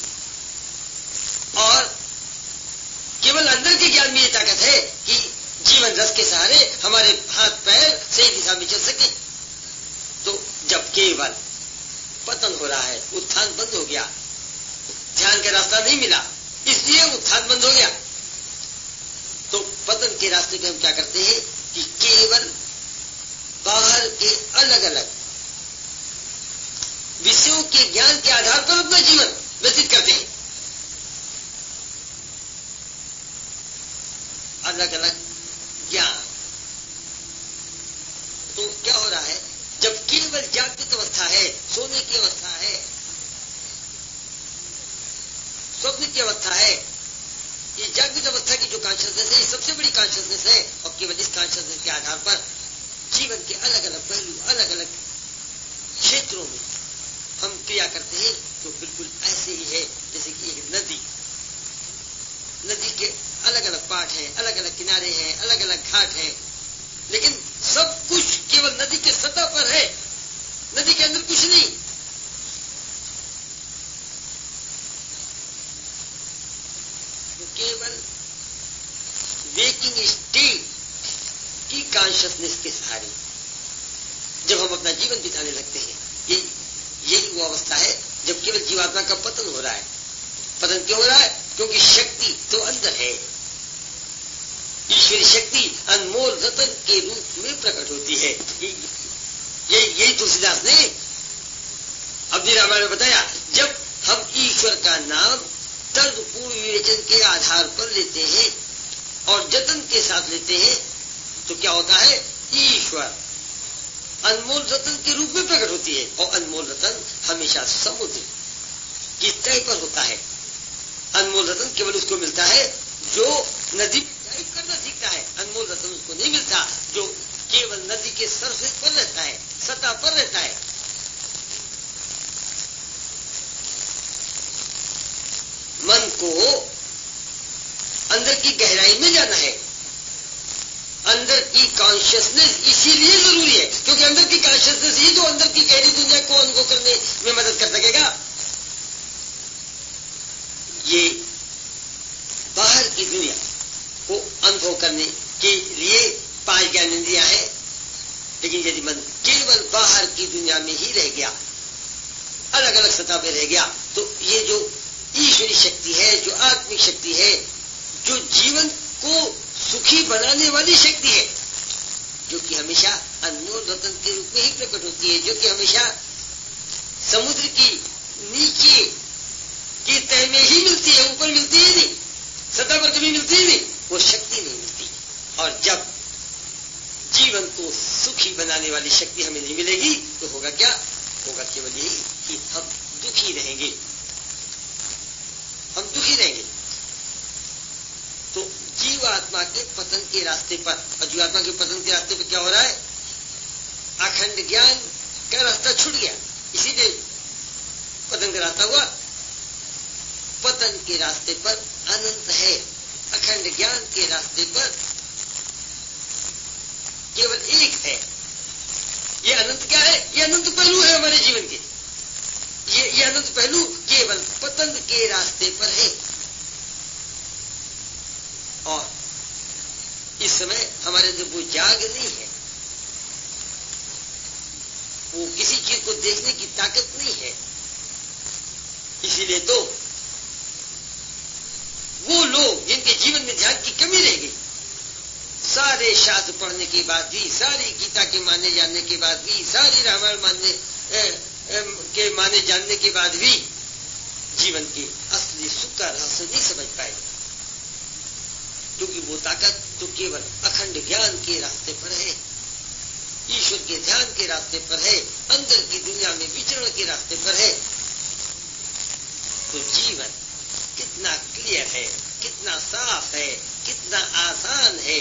और केवल अंदर के ज्ञान में ये ताकत है कि जीवन रस के सहारे हमारे हाथ पैर सही दिशा में चल सके। तो जब केवल पतन हो रहा है, उत्थान बंद हो गया, ध्यान का रास्ता नहीं मिला, इसलिए उत्थान बंद हो गया। तो पतन के रास्ते पे हम क्या करते हैं कि केवल बाहर के अलग अलग विषयों के ज्ञान के आधार पर अपना जीवन व्यतीत करते हैं। अलग अलग ज्ञान। तो क्या हो रहा है, जब केवल जागृत अवस्था है, सोने की अवस्था है, स्वप्न की अवस्था है, ये जागृत अवस्था की जो कॉन्शियसनेस है, ये सबसे बड़ी कॉन्शियसनेस है। और केवल इस कॉन्शियसनेस के आधार पर जीवन के अलग अलग पहलू, अलग अलग क्षेत्रों में हम क्रिया करते हैं। तो बिल्कुल ऐसे ही है जैसे कि एक नदी, नदी के अलग अलग पार्ट हैं, अलग अलग किनारे हैं, अलग अलग घाट हैं, लेकिन सब कुछ केवल नदी के सतह पर है, नदी के अंदर कुछ नहीं। तो केवल वेकिंग स्टेट की कॉन्शियसनेस के सहारे जब हम अपना जीवन बिताने लगते हैं, यही वो अवस्था है जब केवल जीवात्मा का पतन हो रहा है। पतन क्यों हो रहा है? क्योंकि शक्ति तो अंदर है, ईश्वरी शक्ति अनमोल रतन के रूप में प्रकट होती है। यही तुलसीदास ने अपनी रामायण में बताया। जब हम ईश्वर का नाम तर्कपूर्ण विवेचन के आधार पर लेते हैं और जतन के साथ लेते हैं, तो क्या होता है, ईश्वर अनमोल रतन के रूप में प्रकट होती है। और अनमोल रतन हमेशा समुद्र की तय पर होता है। अनमोल रतन केवल उसको मिलता है जो नदी डाइव करना सीखता है। अनमोल रतन उसको नहीं मिलता जो केवल नदी के सरफेस पर रहता है, सतह पर रहता है। मन को अंदर की गहराई में जाना है, अंदर की कॉन्शियसनेस इसीलिए जरूरी है क्योंकि अंदर की कॉन्शियसनेस ही तो अंदर की गहरी दुनिया को अनुभव करने में मदद कर सकेगा। ये बाहर की दुनिया को अनुभव करने के लिए 5 ज्ञानेंद्रियां हैं, लेकिन यदि मन केवल बाहर की दुनिया में ही रह गया, अलग अलग सतह पे रह गया, तो ये जो ईश्वरी शक्ति है, जो आत्मिक शक्ति है, जो जीवन को सुखी बनाने वाली शक्ति है, जो कि हमेशा अनमोल रत्न के रूप में ही प्रकट होती है, जो कि हमेशा समुद्र की नीचे की तह में ही मिलती है, ऊपर मिलती ही नहीं, सतह पर कभी मिलती ही नहीं, वो शक्ति नहीं मिलती। और जब जीवन को सुखी बनाने वाली शक्ति हमें नहीं मिलेगी तो होगा क्या? होगा केवल यही कि हम दुखी रहेंगे, हम दुखी रहेंगे। तो जीवात्मा के पतन के रास्ते पर, और जीवात्मा के पतन के रास्ते पर क्या हो रहा है? अखंड ज्ञान का रास्ता छूट गया, इसीलिए पतन का रास्ता हुआ। पतन के रास्ते पर अनंत है, अखंड ज्ञान के रास्ते पर केवल एक है। ये अनंत क्या है? ये अनंत पहलू है हमारे जीवन के। ये अनंत पहलू केवल पतन के रास्ते पर है। और इस समय हमारे अंदर वो जाग नहीं है, वो किसी चीज को देखने की ताकत नहीं है। इसीलिए तो वो लोग जिनके जीवन में ध्यान की कमी रह गई, सारे शास्त्र पढ़ने के बाद भी, सारी गीता के माने जानने के बाद भी, सारी रामायण माने जानने के बाद भी जीवन के असली सुख का रहस्य नहीं समझ पाए, क्योंकि वो ताकत तो केवल अखंड ज्ञान के रास्ते पर है, ईश्वर के ध्यान के रास्ते पर है, अंदर की दुनिया में विचरण के रास्ते पर है। तो जीवन कितना क्लियर है, कितना साफ है, कितना आसान है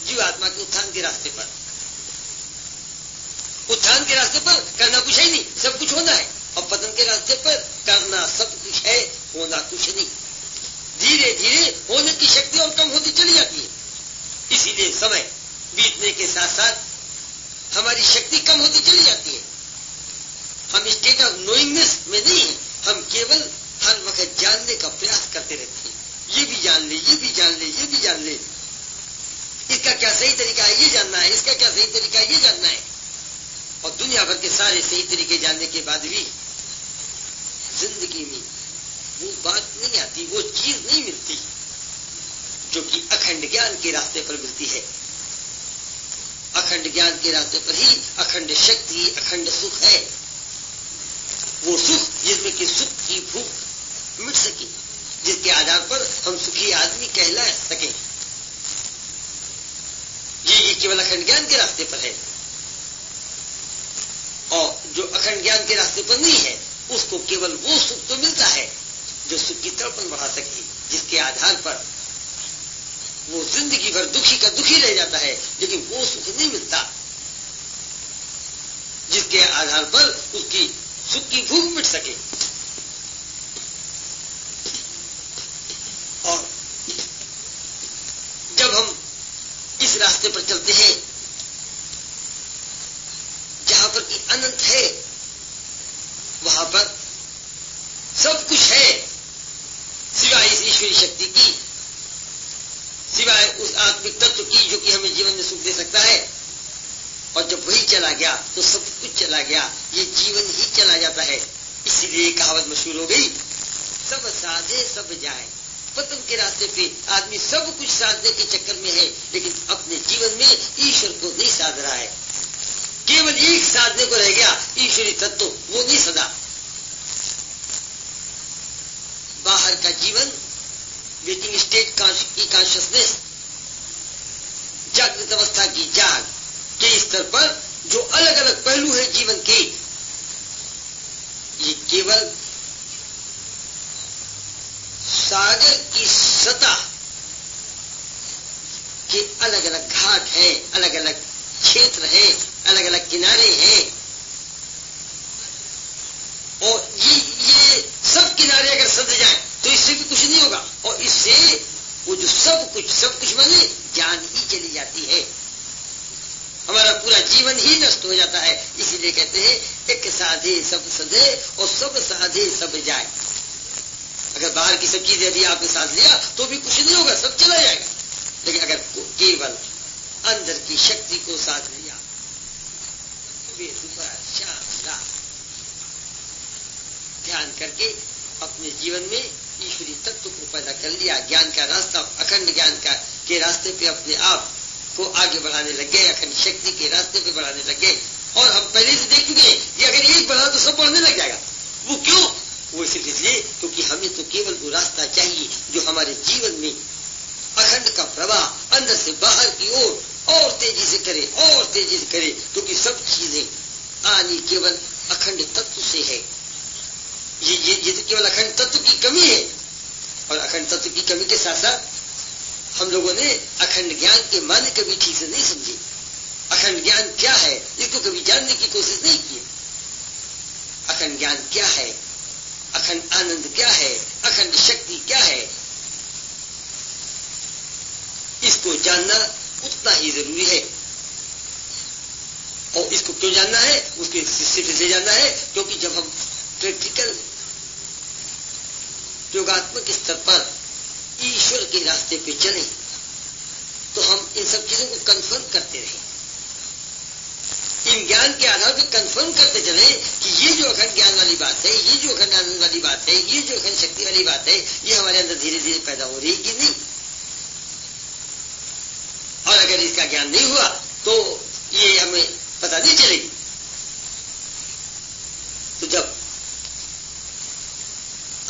जीवात्मा के उत्थान के रास्ते पर। उत्थान के रास्ते पर करना कुछ है नहीं, सब कुछ होना है, और पतन के रास्ते पर करना सब कुछ है, होना कुछ नहीं। धीरे धीरे होने की शक्ति और कम होती चली जाती है। इसीलिए समय बीतने के साथ साथ हमारी शक्ति कम होती चली जाती है। हम स्टेट ऑफ नोइंगनेस में नहीं है, हम केवल हर वक्त जानने का प्रयास करते रहते हैं। ये भी जान ले, ये भी जान ले, ये भी जान ले, इसका क्या सही तरीका है ये जानना है, इसका क्या सही तरीका है ये जानना है। और दुनिया भर के सारे सही तरीके जानने के बाद भी जिंदगी में वो बात नहीं आती, वो चीज नहीं मिलती जो कि अखंड ज्ञान के रास्ते पर मिलती है। अखंड ज्ञान के रास्ते पर ही अखंड शक्ति, अखंड सुख है। वो सुख जिसमें कि सुख की भूख मिट सके, जिसके आधार पर हम सुखी आदमी कहला सके, ये केवल अखंड ज्ञान के रास्ते पर है। और जो अखंड ज्ञान के रास्ते पर नहीं है, उसको केवल वो सुख तो मिलता है जो सुख की तड़पन बढ़ा सके, जिसके आधार पर वो जिंदगी भर दुखी का दुखी रह जाता है, लेकिन वो सुख नहीं मिलता जिसके आधार पर उसकी सुख की भूख मिट सके। और जब हम इस रास्ते पर चलते हैं जहां पर कि अनंत है, वहां पर सब कुछ है सिवाय इस ईश्वरी शक्ति की, सिवाय उस आत्मिक तत्व की जो कि हमें जीवन में सुख दे सकता है। और जब वही चला गया तो सब कुछ चला गया, ये जीवन ही चला जाता है। इसीलिए कहावत मशहूर हो गई, सब साधे सब जाए। पतन के रास्ते पे आदमी सब कुछ साधने के चक्कर में है, लेकिन अपने जीवन में ईश्वर को नहीं साध रहा है। केवल एक साधने को रह गया, ईश्वरी तत्व, वो नहीं सदा। बाहर का जीवन, वेटिंग स्टेट की कॉन्शियसनेस, जागृत अवस्था की जाग के स्तर पर जो अलग अलग पहलू है जीवन के, ये केवल सागर की सतह के अलग अलग घाट हैं, अलग अलग क्षेत्र हैं, अलग अलग किनारे हैं। और ये सब किनारे अगर सज जाए तो इससे भी कुछ नहीं होगा, और इससे वो जो सब कुछ माने जान ही चली जाती है, हमारा पूरा जीवन ही नष्ट हो जाता है। इसीलिए कहते हैं एक साधे सब सधे और सब साधे सब जाए। अगर बाहर की सब चीजें यदि आपने साध लिया तो भी कुछ नहीं होगा, सब चला जाएगा। लेकिन अगर केवल अंदर की शक्ति को साध लिया, सुबह दोपहर शाम रात ध्यान करके अपने जीवन में ईश्वरी तत्व को पैदा कर लिया, ज्ञान का रास्ता, अखंड ज्ञान का के रास्ते पे अपने आप को आगे बढ़ाने लग गए, अखंड शक्ति के रास्ते पे बढ़ाने लग गए। और हम पहले से देख चुके हैं कि अगर एक बढ़ा तो सब बढ़ने लग जाएगा। वो क्यों? वो सिर्फ इसलिए क्योंकि हमें तो केवल वो रास्ता चाहिए जो हमारे जीवन में अखंड का प्रवाह अंदर से बाहर की ओर और तेजी से करे, और तेजी से करे, क्योंकि सब चीजें आनी केवल अखंड तत्व से है। ये तो केवल अखंड तत्व की कमी है। और अखंड तत्व की कमी के साथ साथ हम लोगों ने अखंड ज्ञान के माने कभी ठीक से नहीं समझे। अखंड ज्ञान क्या है इसको कभी जानने की कोशिश नहीं की। अखंड ज्ञान क्या है, अखंड आनंद क्या है, अखंड शक्ति क्या है, इसको जानना उतना ही जरूरी है। और इसको क्यों जानना है? उसके सिर्फ इसलिए जानना है क्योंकि जब हम प्रैक्टिकल योगात्मक स्तर पर ईश्वर के रास्ते पे चले तो हम इन सब चीजों को कंफर्म करते रहे, इन ज्ञान के आधार पर कंफर्म करते चले कि ये जो अखंड ज्ञान वाली बात है, ये जो अखंड आनंद वाली बात है, ये जो अखंड शक्ति वाली बात है, ये हमारे अंदर धीरे धीरे पैदा हो रही है कि नहीं। और अगर इसका ज्ञान नहीं हुआ तो ये हमें पता नहीं चलेगी। तो जब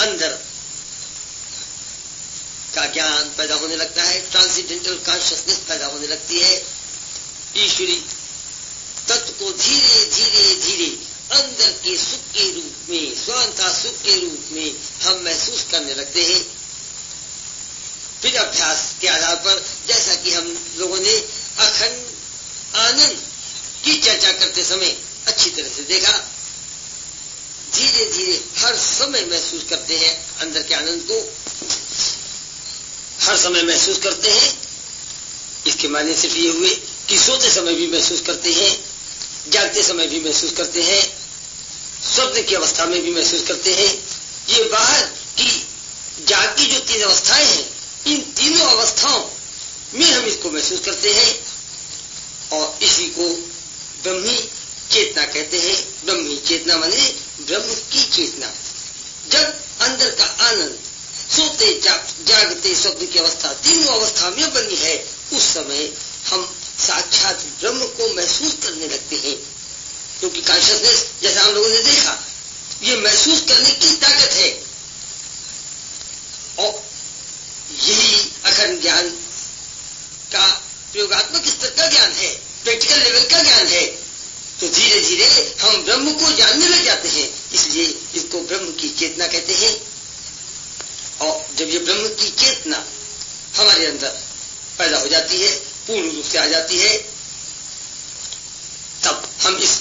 अंदर का ज्ञान पैदा होने लगता है, ट्रांसेंडेंटल कॉन्शियसनेस पैदा होने लगती है, ईश्वरी तत्व को धीरे धीरे धीरे अंदर के सुख के रूप में, स्वांता सुख के रूप में हम महसूस करने लगते हैं। फिर अभ्यास के आधार पर, जैसा कि हम लोगों ने अखंड आनंद की चर्चा करते समय अच्छी तरह से देखा, धीरे धीरे हर समय महसूस करते हैं अंदर के आनंद को, हर समय महसूस करते हैं। इसके माने सिर्फ ये हुए कि सोते समय भी महसूस करते हैं, जागते समय भी महसूस करते हैं, स्वप्न की अवस्था में भी महसूस करते हैं। ये बाहर की जाग की जो तीन अवस्थाएं हैं, इन तीनों अवस्थाओं में हम इसको महसूस करते हैं। और इसी को ब्रह्मी चेतना कहते हैं। ब्रह्मी चेतना माने ब्रह्म की चेतना। जब अंदर का आनंद सोते जागते स्वप्न की अवस्था तीनों अवस्था में बनी है, उस समय हम साक्षात ब्रह्म को महसूस करने लगते हैं। क्योंकि कॉन्शियसनेस, जैसा हम लोगों ने देखा, ये महसूस करने की ताकत है। और यही अखंड ज्ञान का प्रयोगात्मक स्तर का ज्ञान है, प्रैक्टिकल लेवल का ज्ञान है। तो धीरे धीरे हम ब्रह्म को जानने लग जाते हैं, इसलिए इसको ब्रह्म की चेतना कहते हैं। और जब ये ब्रह्म की चेतना हमारे अंदर पैदा हो जाती है, पूर्ण रूप से आ जाती है, तब हम इस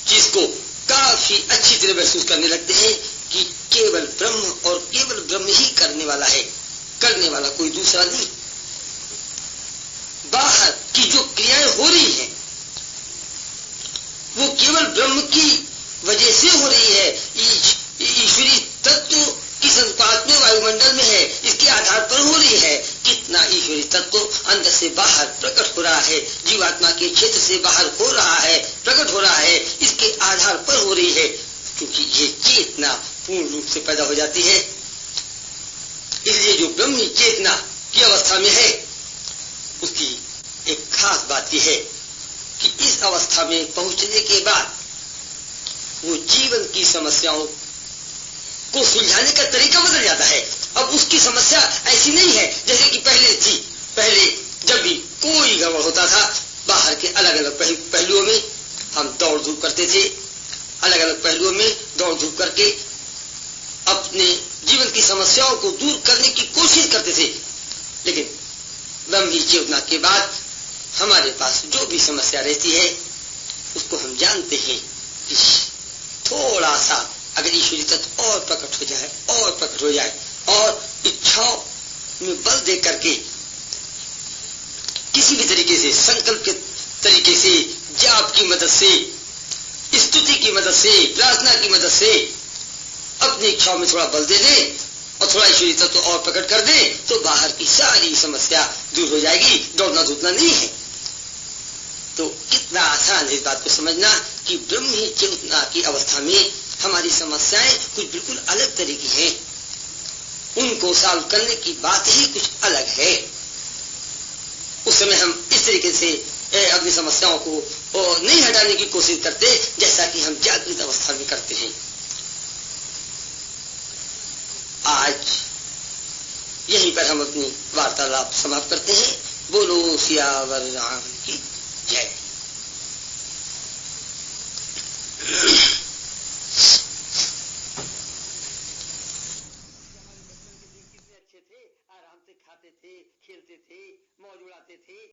चीज को काफी अच्छी तरह महसूस करने लगते हैं कि केवल ब्रह्म और केवल ब्रह्म ही करने वाला है, करने वाला कोई दूसरा नहीं। बाहर की जो क्रियाएं हो रही हैं वो केवल ब्रह्म की वजह से हो रही है। ईश्वरी तत्व किस अनुपात में वायुमंडल में है, इसके आधार पर हो रही है। कितना ईश्वरी तत्व अंदर से बाहर प्रकट हो रहा है, जीवात्मा के क्षेत्र से बाहर हो रहा है, प्रकट हो रहा है, इसके आधार पर हो रही है। क्योंकि ये चेतना पूर्ण रूप से पैदा हो जाती है। इसलिए जो ब्रह्मी चेतना की अवस्था में है, उसकी एक खास बात यह है कि इस अवस्था में पहुंचने के बाद वो जीवन की समस्याओं को सुलझाने का तरीका बदल जाता है। अब उसकी समस्या ऐसी नहीं है जैसे कि पहले थी। पहले जब भी कोई गड़बड़ होता था, बाहर के अलग अलग पहलुओं में हम दौड़ धूप करते थे, अलग अलग पहलुओं में दौड़ धूप करके अपने जीवन की समस्याओं को दूर करने की कोशिश करते थे। लेकिन ब्रह्मी चेतना के बाद हमारे पास जो भी समस्या रहती है, उसको हम जानते हैं कि थोड़ा सा अगर ईश्वरी तत्व और प्रकट हो जाए, और प्रकट हो जाए, और इच्छाओं में बल दे करके किसी भी तरीके से, संकल्प के तरीके से, जाप की मदद से, स्तुति की मदद से, प्रार्थना की मदद से अपनी इच्छाओं में थोड़ा बल दे दे और थोड़ा ईश्वरी तत्व और प्रकट कर दे, तो बाहर की सारी समस्या दूर हो जाएगी। दौड़ना धूपना नहीं है। तो कितना आसान है इस बात को समझना कि ब्रह्मी चेतना की अवस्था में हमारी समस्याएं कुछ बिल्कुल अलग तरह की हैं। उनको सॉल्व करने की बात ही कुछ अलग है। उस समय हम इस तरीके से अपनी समस्याओं को नहीं हटाने की कोशिश करते जैसा कि हम जागृत अवस्था में करते हैं। आज यहीं पर हम अपनी वार्तालाप समाप्त करते हैं। बोलो सियावर राम की जय। कितने अच्छे थे, आराम से खाते थे, खेलते थे, मौज उड़ाते थे।